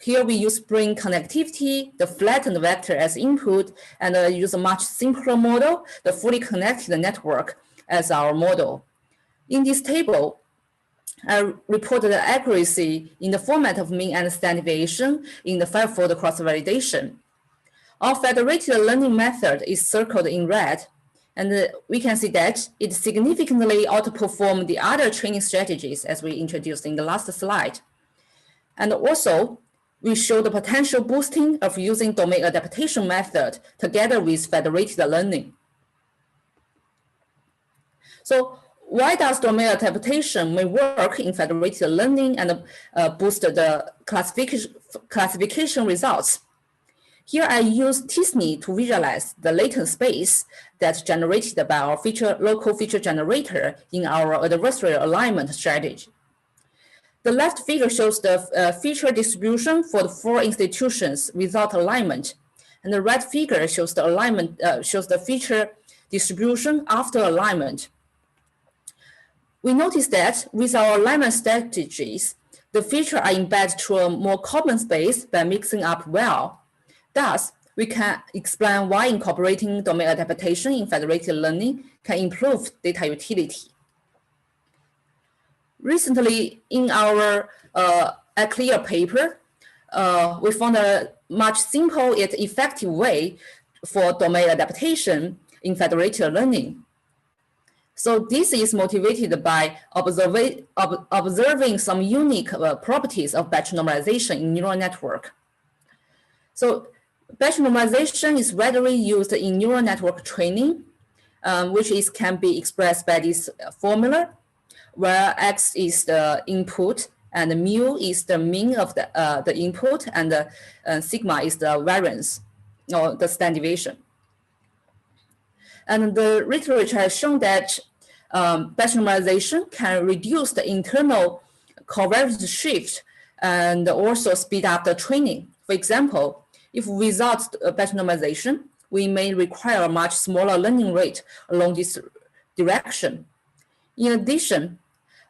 here we use Brain connectivity, the flattened vector as input, and use a much simpler model, the fully connected network as our model. In this table, I reported the accuracy in the format of mean and standard deviation in the 5-fold cross-validation. Our federated learning method is circled in red, and we can see that it significantly outperformed the other training strategies as we introduced in the last slide. And also, we show the potential boosting of using domain adaptation method together with federated learning. So why does domain adaptation may work in federated learning and boost the classification results? Here I use t-SNE to visualize the latent space that's generated by our local feature generator in our adversarial alignment strategy. The left figure shows the feature distribution for the 4 institutions without alignment, and the right figure shows the alignment shows the feature distribution after alignment. We notice that with our alignment strategies, the features are embedded to a more common space by mixing up well. Thus, we can explain why incorporating domain adaptation in federated learning can improve data utility. Recently, in our clear paper, we found a much simple yet effective way for domain adaptation in federated learning. So this is motivated by observing some unique properties of batch normalization in neural network. So batch normalization is readily used in neural network training, which can be expressed by this formula, where X is the input and mu is the mean of the input, and sigma is the variance or the standard deviation. And the literature has shown that batch normalization can reduce the internal covariance shift and also speed up the training. For example, if without batch normalization, we may require a much smaller learning rate along this direction. In addition,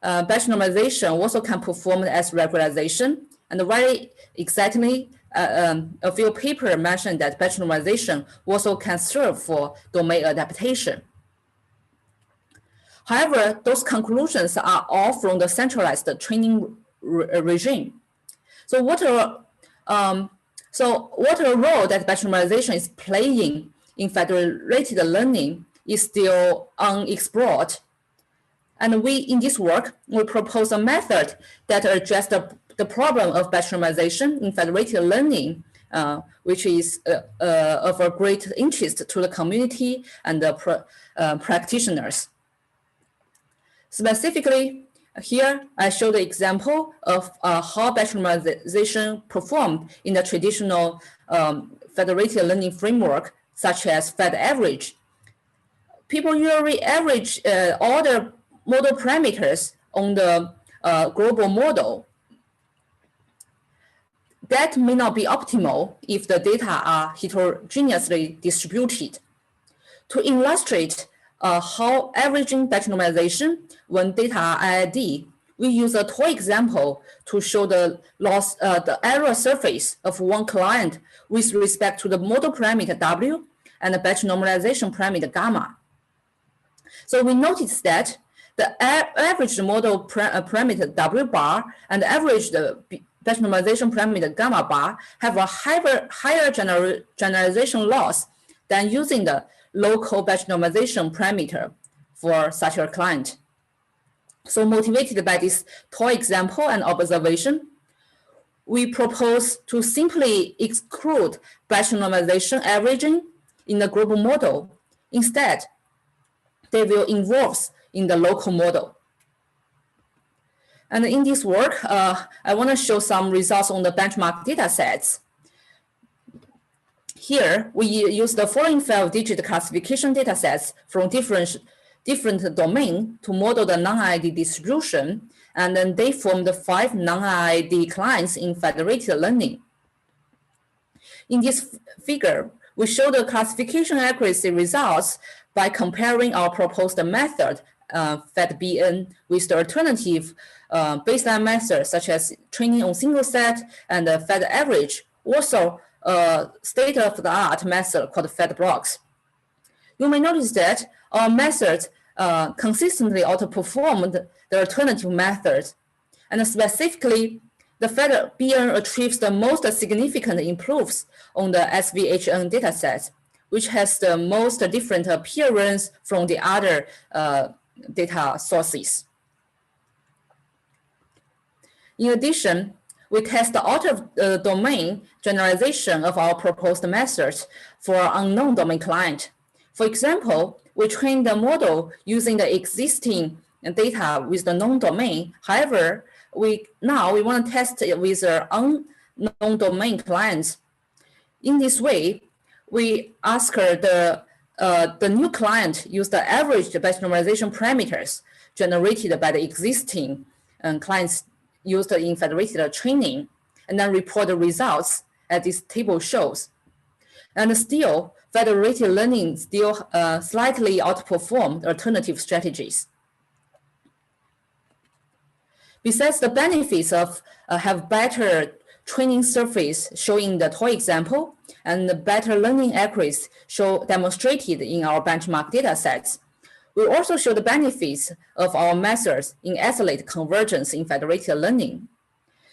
batch normalization also can perform as regularization, and very excitingly, a few papers mentioned that batch normalization also can serve for domain adaptation. However, those conclusions are all from the centralized training regime. So what a role that batch normalization is playing in federated learning is still unexplored. And in this work, we propose a method that addresses the problem of batch normalization in federated learning, which is of a great interest to the community and the practitioners. Specifically, here I show the example of how batch normalization performed in the traditional federated learning framework, such as Fed average. People usually average all the model parameters on the global model. That may not be optimal if the data are heterogeneously distributed. To illustrate how averaging batch normalization when data are IID, we use a toy example to show the error surface of one client with respect to the model parameter W and the batch normalization parameter gamma. So we noticed that the average model parameter W bar and average batch normalization parameter gamma bar have a higher generalization loss than using the local batch normalization parameter for such a client. So motivated by this toy example and observation, we propose to simply exclude batch normalization averaging in the global model. Instead, they will involve in the local model. And in this work, I want to show some results on the benchmark data sets. Here, we use the following 5-digit classification data sets from different domains to model the non-IID distribution, and then they form the 5 non-IID clients in federated learning. In this figure, we show the classification accuracy results by comparing our proposed method, FedBN, with the alternative baseline methods such as training on single set and Fed average, also state-of-the-art method called FedBlocks. You may notice that our methods consistently outperformed the alternative methods. And specifically, the Fed BN achieves the most significant improves on the SVHN dataset, which has the most different appearance from the other data sources. In addition, we test the out-of-domain generalization of our proposed methods for unknown domain client. For example, we train the model using the existing data with the known domain. However, now we want to test it with unknown domain clients. In this way, we ask the new client use the average batch normalization parameters generated by the existing clients used in federated training, and then report the results as this table shows. And still, federated learning still slightly outperformed alternative strategies. Besides the benefits of have better training surface showing the toy example and the better learning accuracy demonstrated in our benchmark data sets, we also show the benefits of our methods in isolate convergence in federated learning.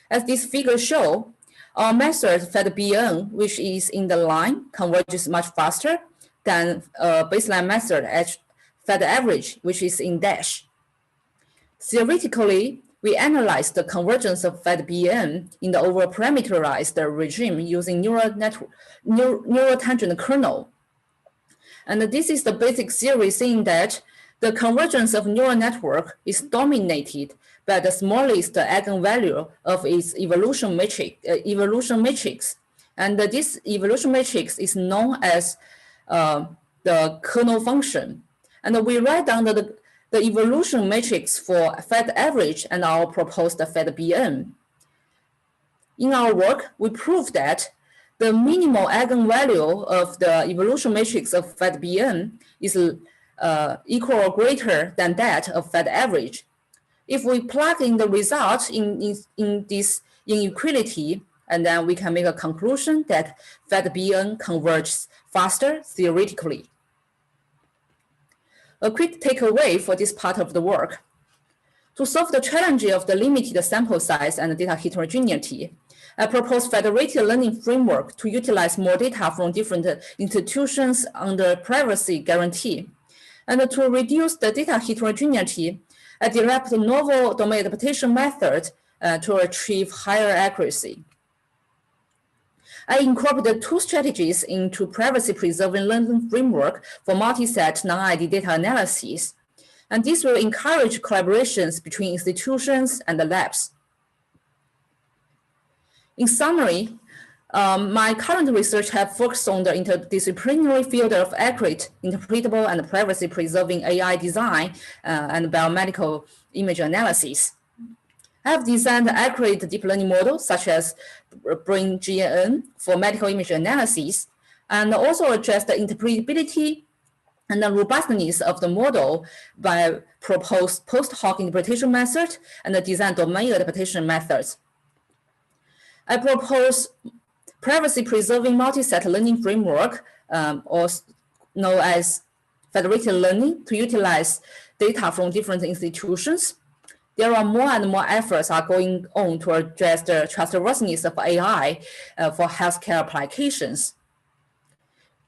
As these figures show, our method FedBN, which is in the line, converges much faster than baseline method at Fed average, which is in dash. Theoretically, we analyze the convergence of FedBN in the over-parameterized regime using neural tangent kernel. And this is the basic theory saying that the convergence of neural network is dominated by the smallest eigenvalue of its evolution matrix. And this evolution matrix is known as the kernel function. And we write down the evolution matrix for Fed average and our proposed FedBN. In our work, we prove that the minimal eigenvalue of the evolution matrix of FedBN is equal or greater than that of Fed average. If we plug in the result in this inequality, and then we can make a conclusion that FedBN converges faster theoretically. A quick takeaway for this part of the work. To solve the challenge of the limited sample size and data heterogeneity, I propose federated learning framework to utilize more data from different institutions under privacy guarantee. And to reduce the data heterogeneity, I developed a novel domain adaptation method to achieve higher accuracy. I incorporated two strategies into privacy-preserving learning framework for multi-set non-ID data analysis. And this will encourage collaborations between institutions and the labs. In summary, my current research has focused on the interdisciplinary field of accurate, interpretable, and privacy-preserving AI design and biomedical image analysis. I have designed accurate deep learning models such as Brain GNN for medical image analysis, and also address the interpretability and the robustness of the model by proposed post-hoc interpretation method and the design domain adaptation methods. I propose privacy-preserving multi-set learning framework, or known as federated learning, to utilize data from different institutions. There are more and more efforts are going on to address the trustworthiness of AI for healthcare applications.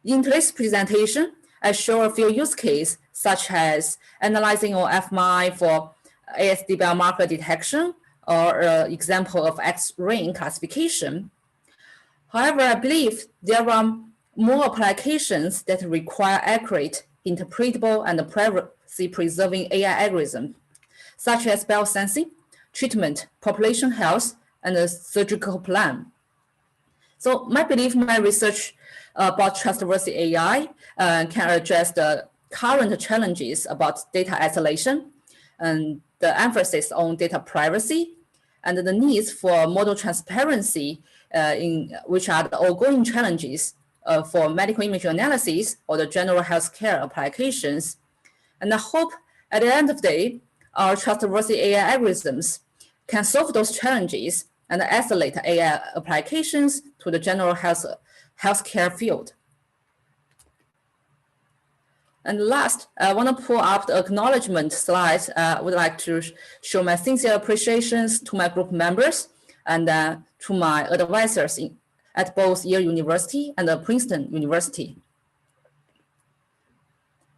In today's presentation, I show a few use cases, such as analyzing on fMRI for ASD biomarker detection, or an example of X-ray classification. However, I believe there are more applications that require accurate, interpretable, and privacy-preserving AI algorithms, such as biosensing, treatment, population health, and a surgical plan. So my belief, my research about trustworthy AI can address the current challenges about data isolation and the emphasis on data privacy and the needs for model transparency, which are the ongoing challenges for medical image analysis or the general healthcare applications. And I hope at the end of the day, our trustworthy AI algorithms can solve those challenges and isolate AI applications to the general healthcare field. And last, I want to pull up the acknowledgement slides. I would like to show my sincere appreciations to my group members and to my advisors at both Yale University and Princeton University.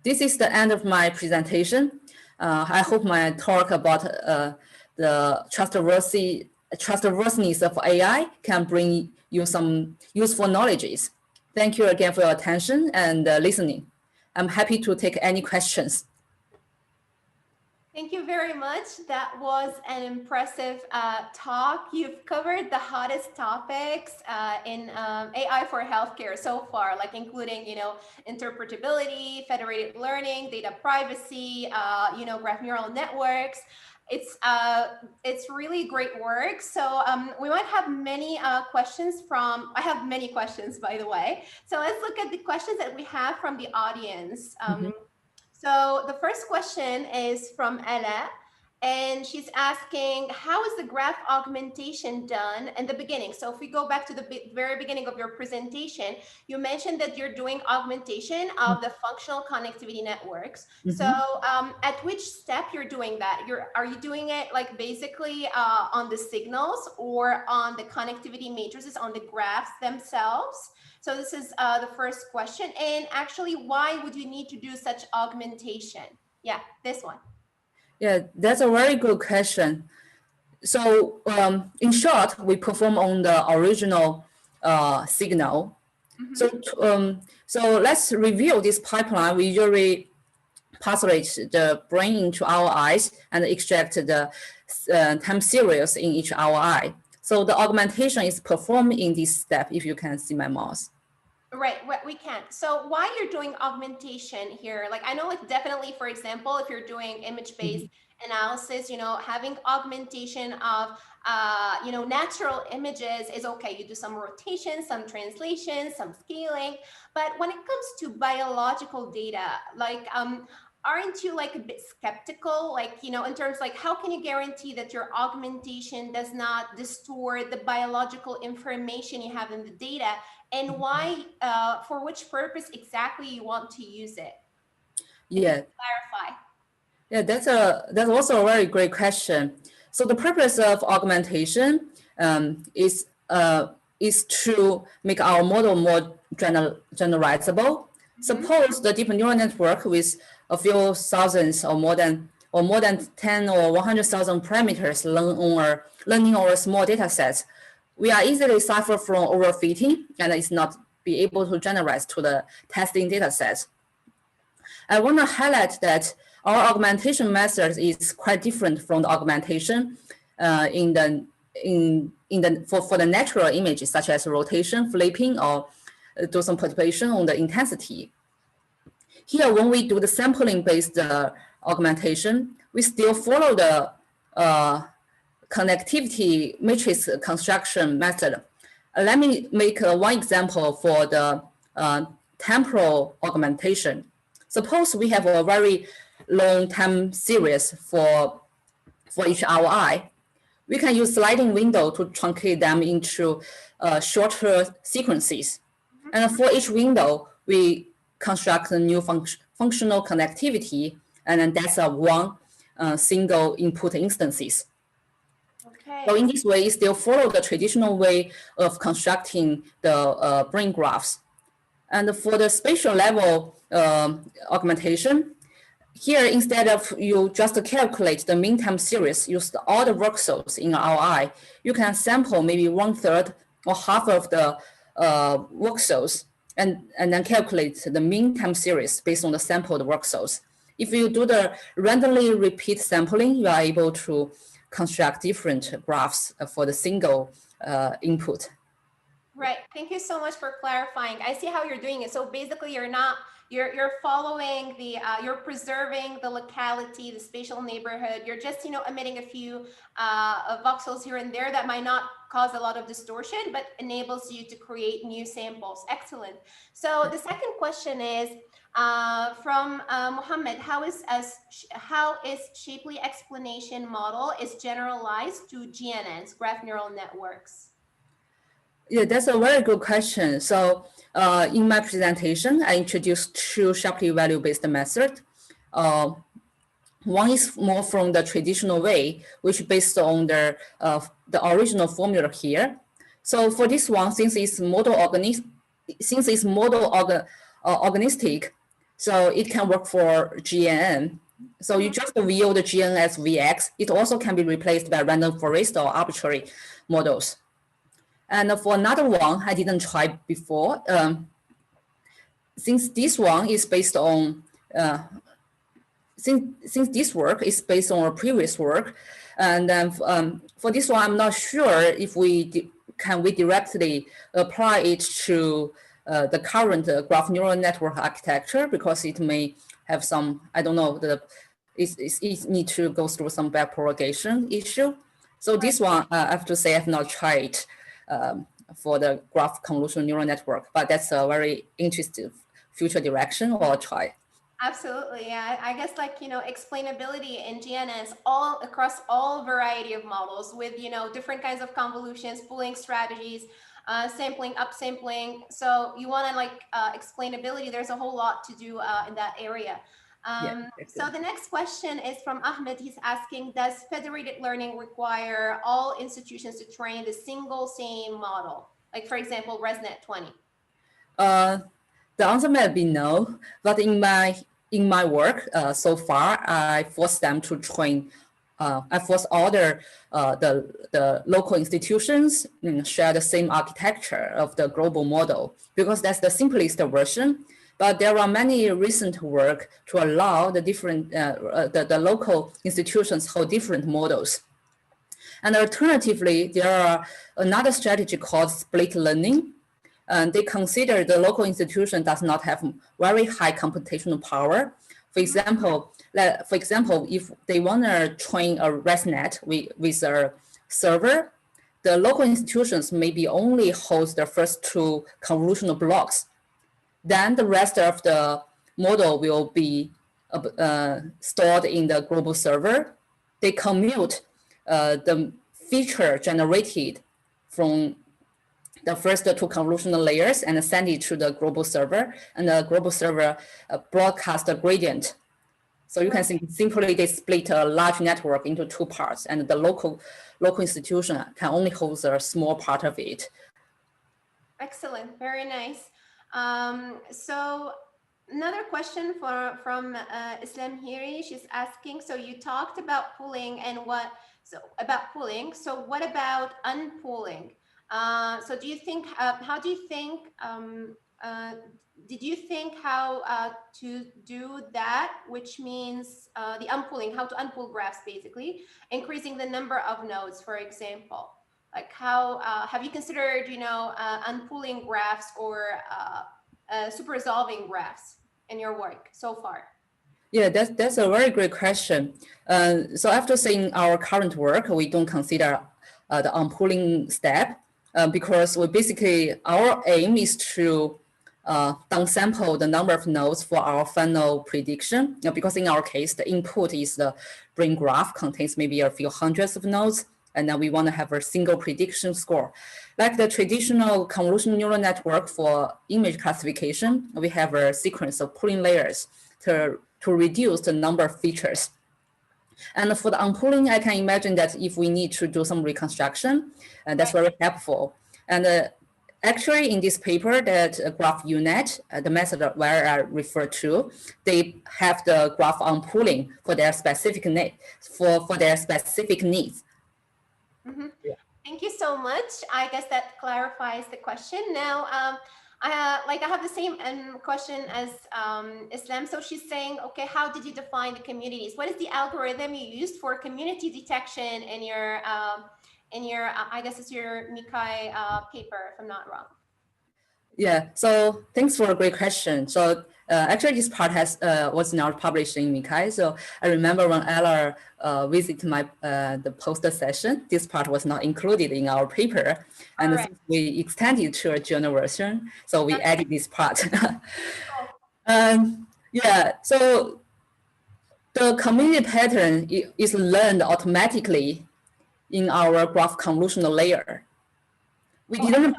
This is the end of my presentation. I hope my talk about the trustworthiness of AI can bring you some useful knowledges. Thank you again for your attention and listening. I'm happy to take any questions. Thank you very much. That was an impressive talk. You've covered the hottest topics in AI for healthcare so far, like including, interpretability, federated learning, data privacy, graph neural networks. It's really great work. So we might have many questions I have many questions, by the way. So let's look at the questions that we have from the audience. So the first question is from Ella, and she's asking, how is the graph augmentation done in the beginning? So if we go back to the very beginning of your presentation, you mentioned that you're doing augmentation of the functional connectivity networks. So at which step you're doing that? Are you doing it like basically on the signals or on the connectivity matrices, on the graphs themselves? So this is the first question. And actually, why would you need to do such augmentation? Yeah, this one. Yeah, that's a very good question. So in short, we perform on the original signal. So let's review this pipeline. We usually passage the brain into our eyes and extract the time series in each our eye. So the augmentation is performed in this step, if you can see my mouse. Right, we can. So why you're doing augmentation here? Like I know, like definitely, for example, if you're doing image-based analysis, having augmentation of, natural images is okay. You do some rotation, some translation, some scaling. But when it comes to biological data, like, aren't you like a bit skeptical, like, in terms like how can you guarantee that your augmentation does not distort the biological information you have in the data, and why, for which purpose exactly you want to use it? Yeah. Clarify. Yeah, that's also a very great question. So the purpose of augmentation is to make our model more generalizable. Suppose the deep neural network with a few thousands or more than 10 or 100,000 parameters learning over small data sets. We are easily suffer from overfitting and it's not be able to generalize to the testing data sets. I want to highlight that our augmentation method is quite different from the augmentation for the natural images, such as rotation, flipping, or do some perturbation on the intensity. Here, when we do the sampling-based augmentation, we still follow the connectivity matrix construction method. Let me make one example for the temporal augmentation. Suppose we have a very long time series for each ROI. We can use sliding window to truncate them into shorter sequences. And for each window, we construct a new functional connectivity, and then that's a one single input instances. Okay. So in this way, it still follow the traditional way of constructing the brain graphs. And for the spatial level augmentation, here, instead of you just calculate the mean time series, use all the voxels in RI, you can sample maybe 1/3 or half of the voxels and then calculate the mean time series based on the sampled voxels. If you do the randomly repeat sampling, you are able to construct different graphs for the single input. Right. Thank you so much for clarifying. I see how you're doing it. So basically, you're following the you're preserving the locality, the spatial neighborhood. You're just emitting a few voxels here and there that might not cause a lot of distortion, but enables you to create new samples. Excellent. So the second question is from Mohammed. How is Shapley explanation model is generalized to GNNs, graph neural networks? Yeah, that's a very good question. So In my presentation, I introduced two Shapley value-based methods. One is more from the traditional way, which based on the original formula here. So for this one, since it's organistic, so it can work for GNN. So you just view the GNN as Vx. It also can be replaced by random forest or arbitrary models. And for another one, I didn't try before. Since this one is based on since this work is based on a previous work, and then for this one, I'm not sure if can we directly apply it to the current graph neural network architecture, because it may have some, I don't know, it need to go through some back propagation issue. So this one, I have to say, I've not tried for the graph convolutional neural network, but that's a very interesting future direction, or try. Absolutely, yeah. I guess, like, you know, explainability in GNNs all across all variety of models with, you know, different kinds of convolutions, pooling strategies, sampling, upsampling. So you want to, like, explainability, there's a whole lot to do in that area. So the next question is from Ahmed. He's asking, does federated learning require all institutions to train the same model? Like, for example, ResNet 20. The answer may be no, but in my work so far, I forced them to train. I forced all the local institutions share the same architecture of the global model, because that's the simplest version. But there are many recent work to allow the different the local institutions hold different models. And alternatively, there are another strategy called split learning. And they consider the local institution does not have very high computational power. For example, if they want to train a ResNet with a server, the local institutions maybe only host the first two convolutional blocks. Then the rest of the model will be stored in the global server. They commute the feature generated from the first two convolutional layers and send it to the global server, and the global server broadcast a gradient. So you can think simply they split a large network into two parts, and the local institution can only hold a small part of it. Excellent, very nice. So another question from Islam Hiri. She's asking, so you talked about pooling and so what about unpooling? So do you think, how do you think, did you think how to do that, which means the unpooling, how to unpool graphs, basically, increasing the number of nodes, for example? Like how, have you considered, you know, unpooling graphs or super resolving graphs in your work so far? Yeah, that's a very great question. So after seeing our current work, we don't consider the unpooling step. Because our aim is to downsample the number of nodes for our final prediction. Because in our case, the input is the brain graph, contains maybe a few hundreds of nodes, and then we want to have a single prediction score. Like the traditional convolutional neural network for image classification, we have a sequence of pooling layers to reduce the number of features. And for the unpooling, I can imagine that if we need to do some reconstruction, that's very helpful. And actually, in this paper, that GraphUNet, the method where I refer to, they have the graph unpooling for their specific need, for their specific needs. Mm-hmm. Yeah. Thank you so much. I guess that clarifies the question. Now, I have the same question as Islam. So she's saying, okay, how did you define the communities? What is the algorithm you used for community detection in your I guess it's your Mikai paper, if I'm not wrong? Yeah, so thanks for a great question. So actually this part was not published in Mikai. So I remember when Ella visited the poster session, this part was not included in our paper. And right. We extended to a journal version, so we added this part. Yeah, so the community pattern is learned automatically in our graph convolutional layer. We didn't.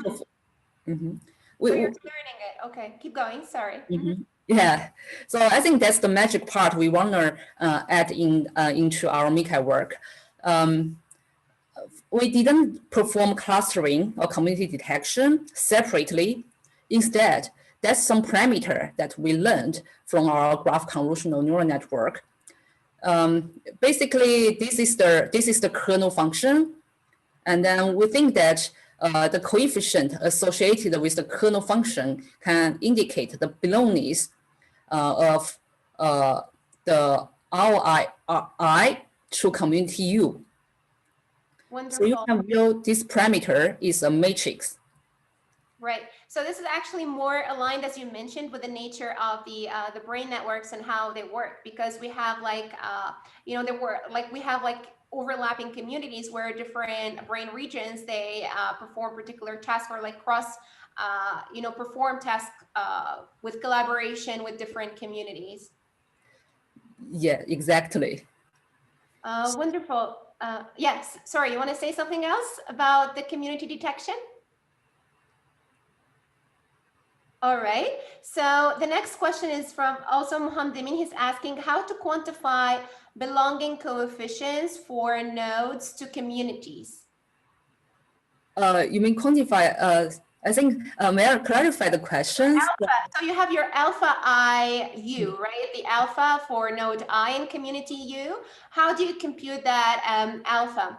Mm-hmm. So you're learning Okay. Keep going. Sorry. Yeah, so I think that's the magic part we want to add into our MiCA work. We didn't perform clustering or community detection separately. Instead, that's some parameter that we learned from our graph convolutional neural network. Basically, this is the kernel function, and then we think that the coefficient associated with the kernel function can indicate the belongingness of the RI to community U. Wonderful. So you can view this parameter is a matrix. Right. So this is actually more aligned, as you mentioned, with the nature of the brain networks and how they work, because we have like we have like overlapping communities where different brain regions they perform particular tasks or like cross perform tasks with collaboration with different communities. Yeah, exactly. Wonderful. Yes. Sorry, you want to say something else about the community detection? All right. So the next question is from also Muhamdimin. He's asking how to quantify belonging coefficients for nodes to communities. You mean quantify? I think, may I clarify the question? Alpha. So you have your alpha I U, right? The alpha for node I in community U. How do you compute that alpha?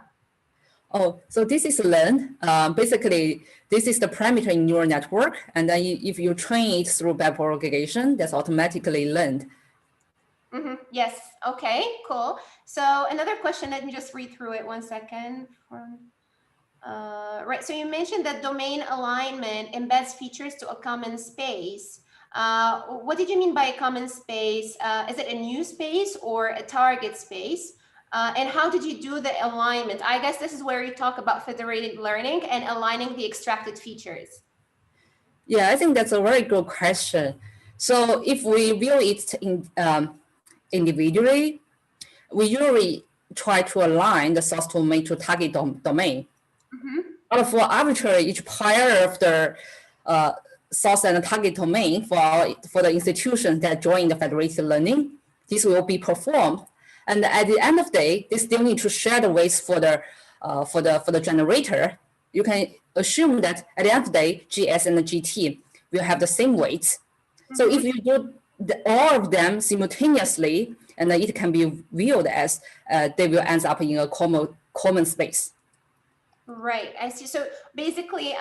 Oh, so this is learned. Basically, this is the parameter in neural network. And then if you train it through backpropagation, that's automatically learned. Yes. Okay, cool. So another question, let me just read through it 1 second. Right. So you mentioned that domain alignment embeds features to a common space. What did you mean by a common space? Is it a new space or a target space? And how did you do the alignment? I guess this is where you talk about federated learning and aligning the extracted features. Yeah, I think that's a very good question. So if we view it individually, we usually try to align the source domain to target domain. But for arbitrary, each pair of the source and target domain for the institution that join the federated learning, this will be performed. And at the end of the day, they still need to share the weights for the generator. You can assume that at the end of the day, GS and the GT will have the same weights. So if you do all of them simultaneously, and it can be viewed as they will end up in a common space. Right, I see. So basically,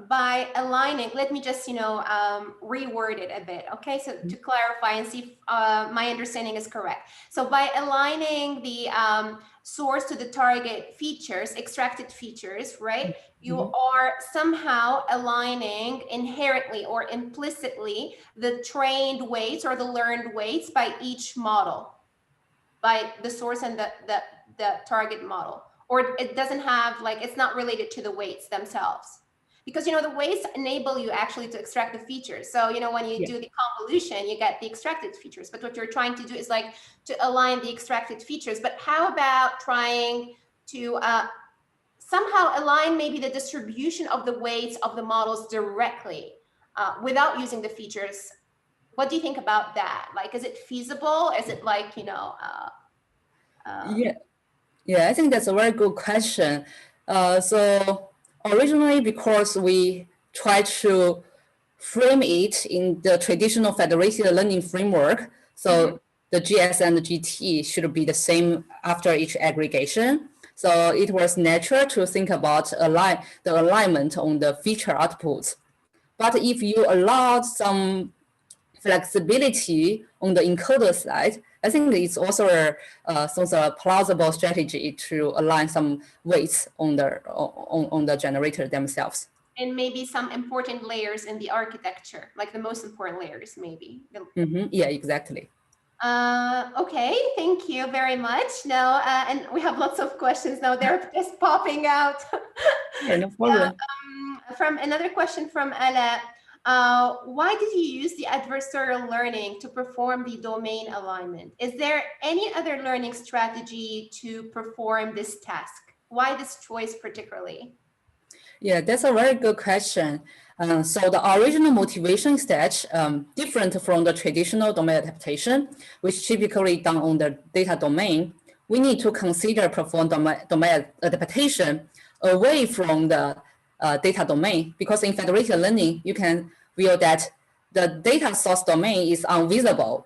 by aligning, let me just, reword it a bit. Okay, so to clarify and see if my understanding is correct. So by aligning the source to the target features, extracted features, right? You are somehow aligning inherently or implicitly the trained weights or the learned weights by each model, by the source and the target model. Or it doesn't have, like, it's not related to the weights themselves. Because, the weights enable you actually to extract the features. So, when you do the convolution, you get the extracted features. But what you're trying to do is like to align the extracted features. But how about trying to somehow align maybe the distribution of the weights of the models directly without using the features? What do you think about that? Like, is it feasible? Is it like, Yeah, I think that's a very good question. So originally, because we tried to frame it in the traditional federated learning framework, so the GS and the GT should be the same after each aggregation. So it was natural to think about the alignment on the feature outputs. But if you allowed some flexibility on the encoder side, I think it's also a plausible strategy to align some weights on the generator themselves. And maybe some important layers in the architecture, like the most important layers, maybe. Yeah, exactly. Okay, thank you very much. Now, and we have lots of questions now. They're just popping out. Yeah, no problem. From another question from Ala. Why did you use the adversarial learning to perform the domain alignment? Is there any other learning strategy to perform this task? Why this choice particularly? Yeah, that's a very good question. So the original motivation is that different from the traditional domain adaptation, which typically done on the data domain, we need to consider perform domain adaptation away from the data domain, because in federated learning, you can view that the data source domain is invisible.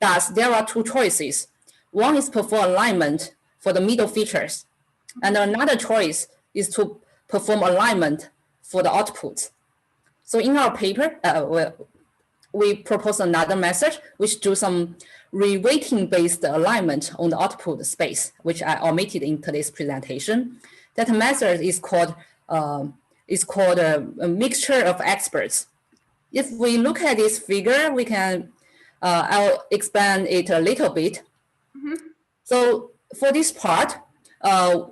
Thus, there are two choices. One is perform alignment for the middle features, and another choice is to perform alignment for the output. So in our paper, we propose another method which do some reweighting based alignment on the output space, which I omitted in today's presentation. That method is called a mixture of experts. If we look at this figure, we can, I'll expand it a little bit. So for this part,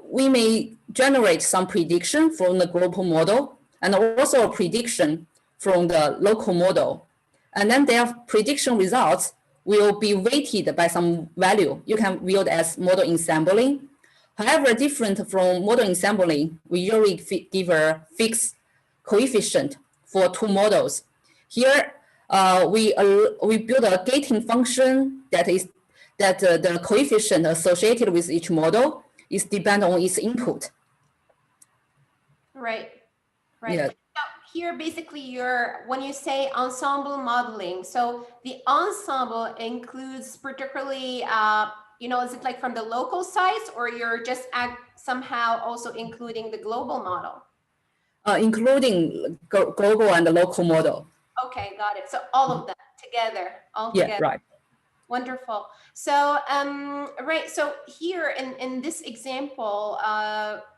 we may generate some prediction from the global model and also a prediction from the local model. And then their prediction results will be weighted by some value. You can view it as model ensembling. However, different from model ensembling, we usually give a fixed coefficient for two models. Here, we build a gating function that the coefficient associated with each model is dependent on its input. Right. Right. Yeah. Now, here, basically, when you say ensemble modeling, so the ensemble includes particularly, is it like from the local sites, or you're just somehow also including the global model? Including global and the local model. Okay, got it. So all of them together, Yeah, right. Wonderful. So, right. So here in this example,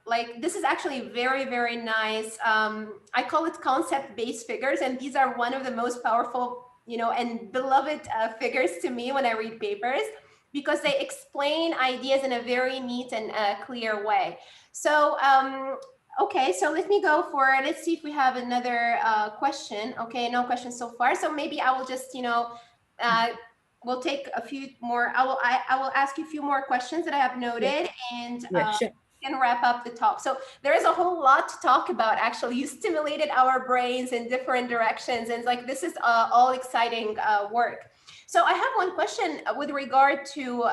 like this is actually very, very nice. I call it concept-based figures, and these are one of the most powerful, and beloved figures to me when I read papers, because they explain ideas in a very neat and clear way. So, okay, so let me go for it. Let's see if we have another question. Okay, no questions so far. So maybe I will just, we'll take a few more. I will ask you a few more questions that I have noted, and sure. can wrap up the talk. So there is a whole lot to talk about. Actually, you stimulated our brains in different directions, and it's like this is all exciting work. So I have one question with regard to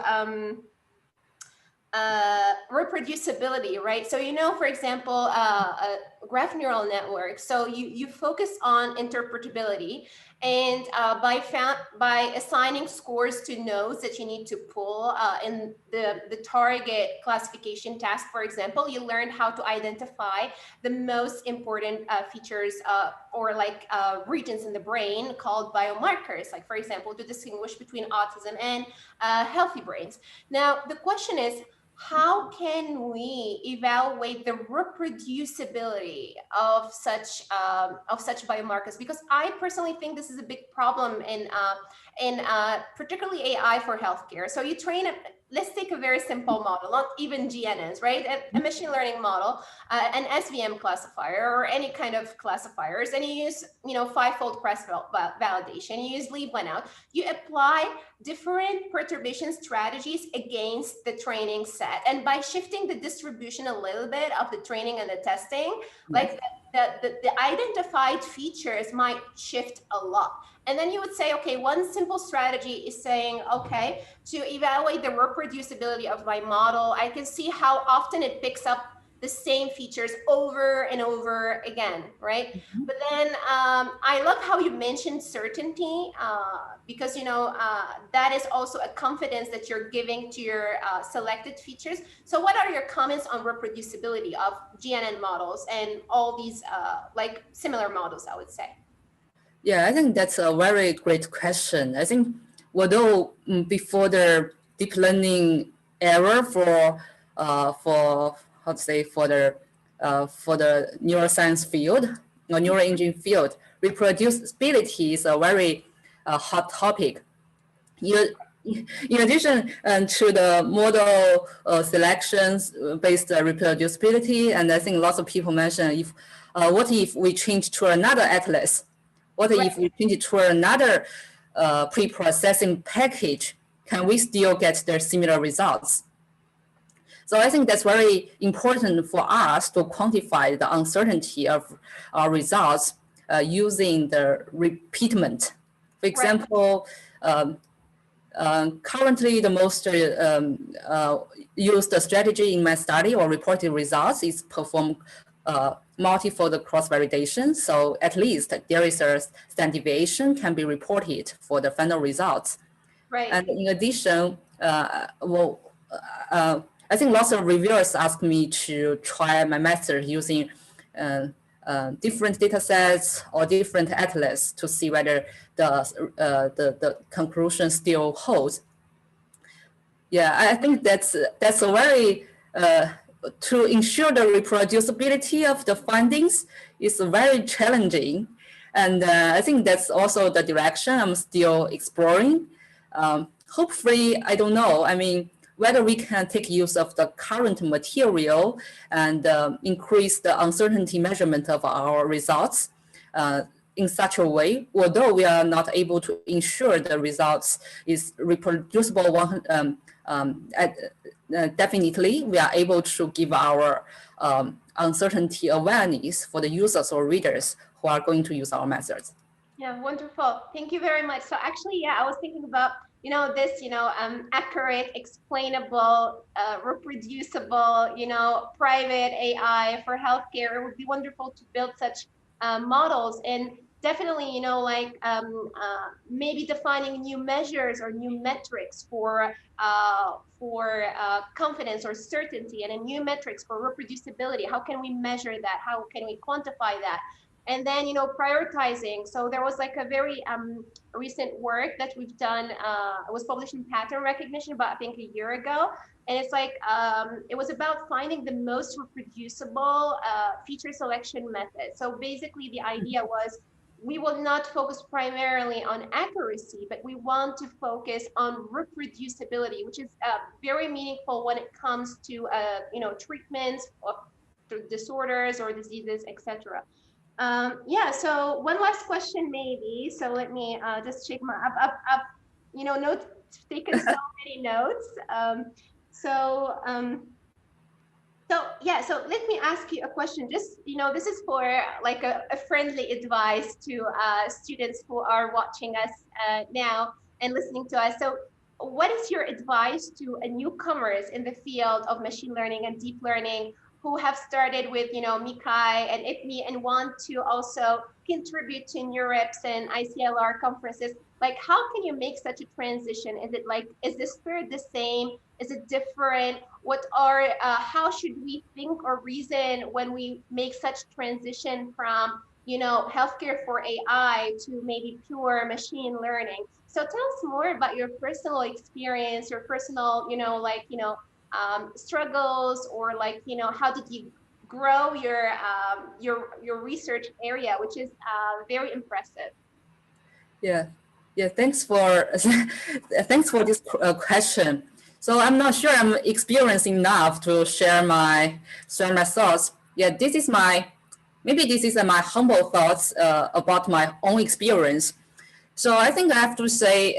reproducibility, right? So, for example, a graph neural network. So you focus on interpretability, and by assigning scores to nodes that you need to pull in the target classification task, for example, you learned how to identify the most important features or like regions in the brain called biomarkers, like, for example, to distinguish between autism and healthy brains. Now, the question is, how can we evaluate the reproducibility of such biomarkers? Because I personally think this is a big problem in particularly AI for healthcare. So you train let's take a very simple model, not even GNNs, right? A machine learning model, an SVM classifier or any kind of classifiers, and you use, five-fold cross validation, you use leave one out, you apply different perturbation strategies against the training set. And by shifting the distribution a little bit of the training and the testing, like the identified features might shift a lot. And then you would say, okay, one simple strategy is saying, okay, to evaluate the reproducibility of my model, I can see how often it picks up the same features over and over again, right? But then I love how you mentioned certainty, because that is also a confidence that you're giving to your selected features. So what are your comments on reproducibility of GNN models and all these like similar models, I would say? Yeah, I think that's a very great question. I think although before the deep learning era for the neuroscience field or neuroengineering field, reproducibility is a very hot topic. In addition to the model selections based reproducibility, and I think lots of people mention what if we change to another atlas? What if we change it to another pre-processing package? Can we still get the similar results? So I think that's very important for us to quantify the uncertainty of our results using the repeatment. For example, currently the most used strategy in my study or reported results is perform multifold cross-validation. So at least there is a standard deviation can be reported for the final results. Right. And in addition, I think lots of reviewers ask me to try my method using different data sets or different atlas to see whether the conclusion still holds. Yeah, I think that's a very, to ensure the reproducibility of the findings is very challenging. And I think that's also the direction I'm still exploring. Hopefully, I don't know, I mean, whether we can take use of the current material and increase the uncertainty measurement of our results in such a way, although we are not able to ensure the results is reproducible definitely, we are able to give our uncertainty awareness for the users or readers who are going to use our methods. Yeah, wonderful. Thank you very much. So actually, yeah, I was thinking about, this, accurate, explainable, reproducible, private AI for healthcare. It would be wonderful to build such models, and definitely, maybe defining new measures or new metrics for confidence or certainty, and a new metrics for reproducibility. How can we measure that? How can we quantify that? And then, prioritizing. So there was like a very recent work that we've done. It was published in Pattern Recognition about, I think, a year ago. And it's like, it was about finding the most reproducible feature selection method. So basically the idea was, we will not focus primarily on accuracy, but we want to focus on reproducibility, which is very meaningful when it comes to, treatments of disorders or diseases, etc. Yeah, so one last question maybe. So let me just check my notes, taken so many notes. So let me ask you a question. Just, this is for like a friendly advice to students who are watching us now and listening to us. So what is your advice to newcomers in the field of machine learning and deep learning who have started with, MICAI and IPME and want to also contribute to NeurIPS and ICLR conferences? Like, how can you make such a transition? Is it like, is the spirit the same? Is it different? How should we think or reason when we make such transition from, healthcare for AI to maybe pure machine learning? So tell us more about your personal experience, your personal, struggles, or like, how did you grow your research area, which is very impressive. Yeah, thanks for thanks for this question. So I'm not sure I'm experienced enough to share my thoughts. Yeah, this is my humble thoughts about my own experience. So I think I have to say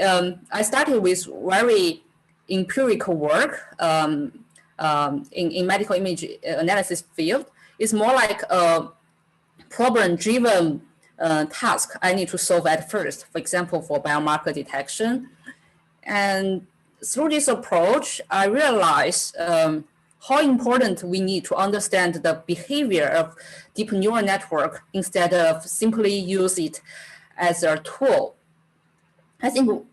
I started with very empirical work in medical image analysis field. It's more like a problem-driven task I need to solve at first, for example, for biomarker detection. And through this approach, I realized how important we need to understand the behavior of deep neural network instead of simply use it as a tool. I think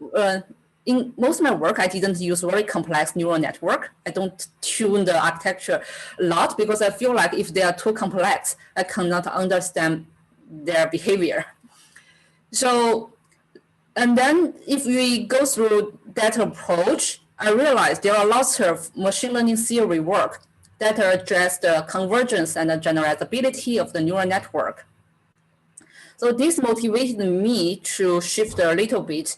in most of my work, I didn't use very complex neural network. I don't tune the architecture a lot because I feel like if they are too complex, I cannot understand their behavior. So, and then if we go through that approach, I realized there are lots of machine learning theory work that address the convergence and the generalizability of the neural network. So this motivated me to shift a little bit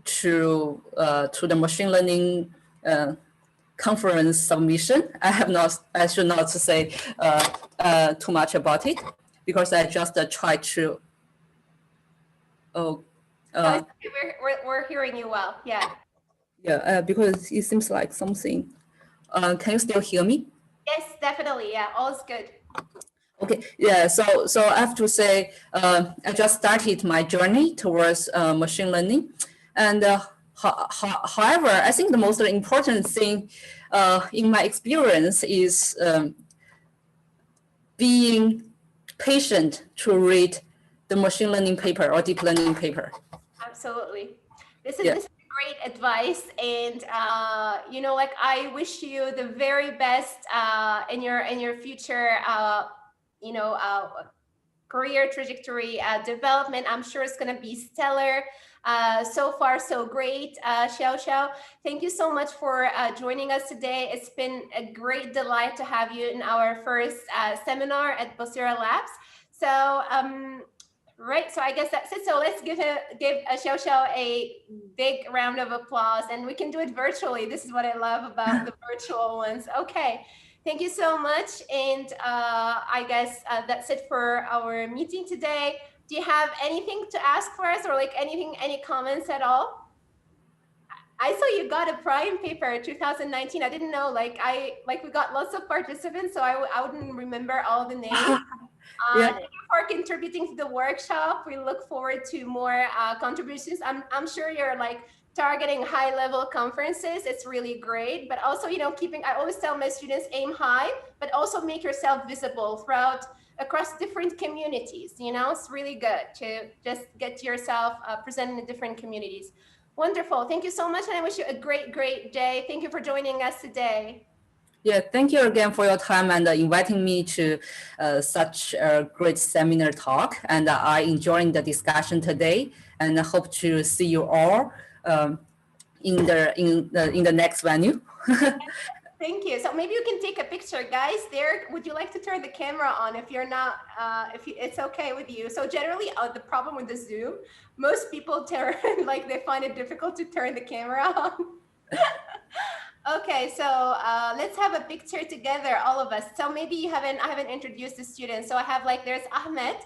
to the machine learning conference submission. I should not say too much about it because I just try to. We're hearing you well. Yeah. Yeah, because it seems like something. Can you still hear me? Yes, definitely. Yeah, all's good. Okay, yeah, so I have to say, I just started my journey towards machine learning. And however, I think the most important thing in my experience is being patient to read the machine learning paper or deep learning paper. Absolutely. This Yeah. is great advice, and you know, like I wish you the very best in your future, you know, career trajectory development. I'm sure it's going to be stellar. So far, so great. Xiao, thank you so much for joining us today. It's been a great delight to have you in our first seminar at BASIRA Labs. So, right, so I guess that's it. So let's give Xiao a big round of applause, and we can do it virtually. This is what I love about the virtual ones. Okay. Thank you so much. And I guess that's it for our meeting today. Do you have anything to ask for us, or like any comments at all? I saw you got a prime paper 2019. I didn't know, we got lots of participants, so I wouldn't remember all the names. Yeah. Thank you for contributing to the workshop. We look forward to more contributions. I'm sure you're like targeting high level conferences. It's really great, but also, you know, I always tell my students, aim high, but also make yourself visible across different communities. You know, it's really good to just get yourself presented in different communities. Wonderful. Thank you so much. And I wish you a great day. Thank you for joining us today. Yeah, thank you again for your time and inviting me to such a great seminar talk. And I enjoyed the discussion today, and I hope to see you all in the next venue. Thank you. So maybe you can take a picture, guys. There, would you like to turn the camera on if you're not, it's okay with you? So generally, the problem with the Zoom, most people they find it difficult to turn the camera on. Okay, so let's have a picture together, all of us. So maybe I haven't introduced the students. So I have there's Ahmed.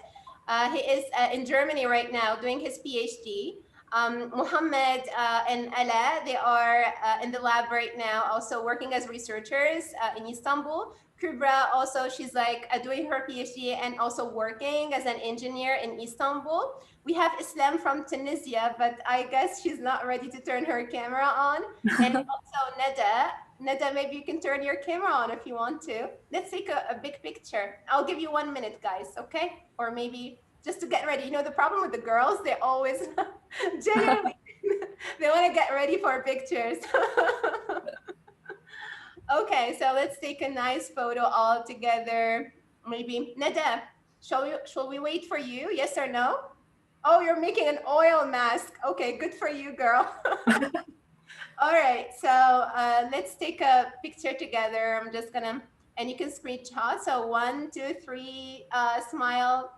He is in Germany right now doing his PhD. Muhammad and Ala, they are in the lab right now, also working as researchers in Istanbul. Kubra also, she's doing her PhD and also working as an engineer in Istanbul. We have Islam from Tunisia, but I guess she's not ready to turn her camera on. And also Neda, maybe you can turn your camera on if you want to. Let's take a big picture. I'll give you 1 minute, guys, okay? Or maybe just to get ready. You know, the problem with the girls, they always generally they want to get ready for pictures. Okay, so let's take a nice photo all together. Maybe Neda, shall we wait for you? Yes or no? Oh, you're making an oil mask. Okay, good for you, girl. All right, so let's take a picture together. I'm just gonna, and you can screenshot. So 1, 2, 3, smile.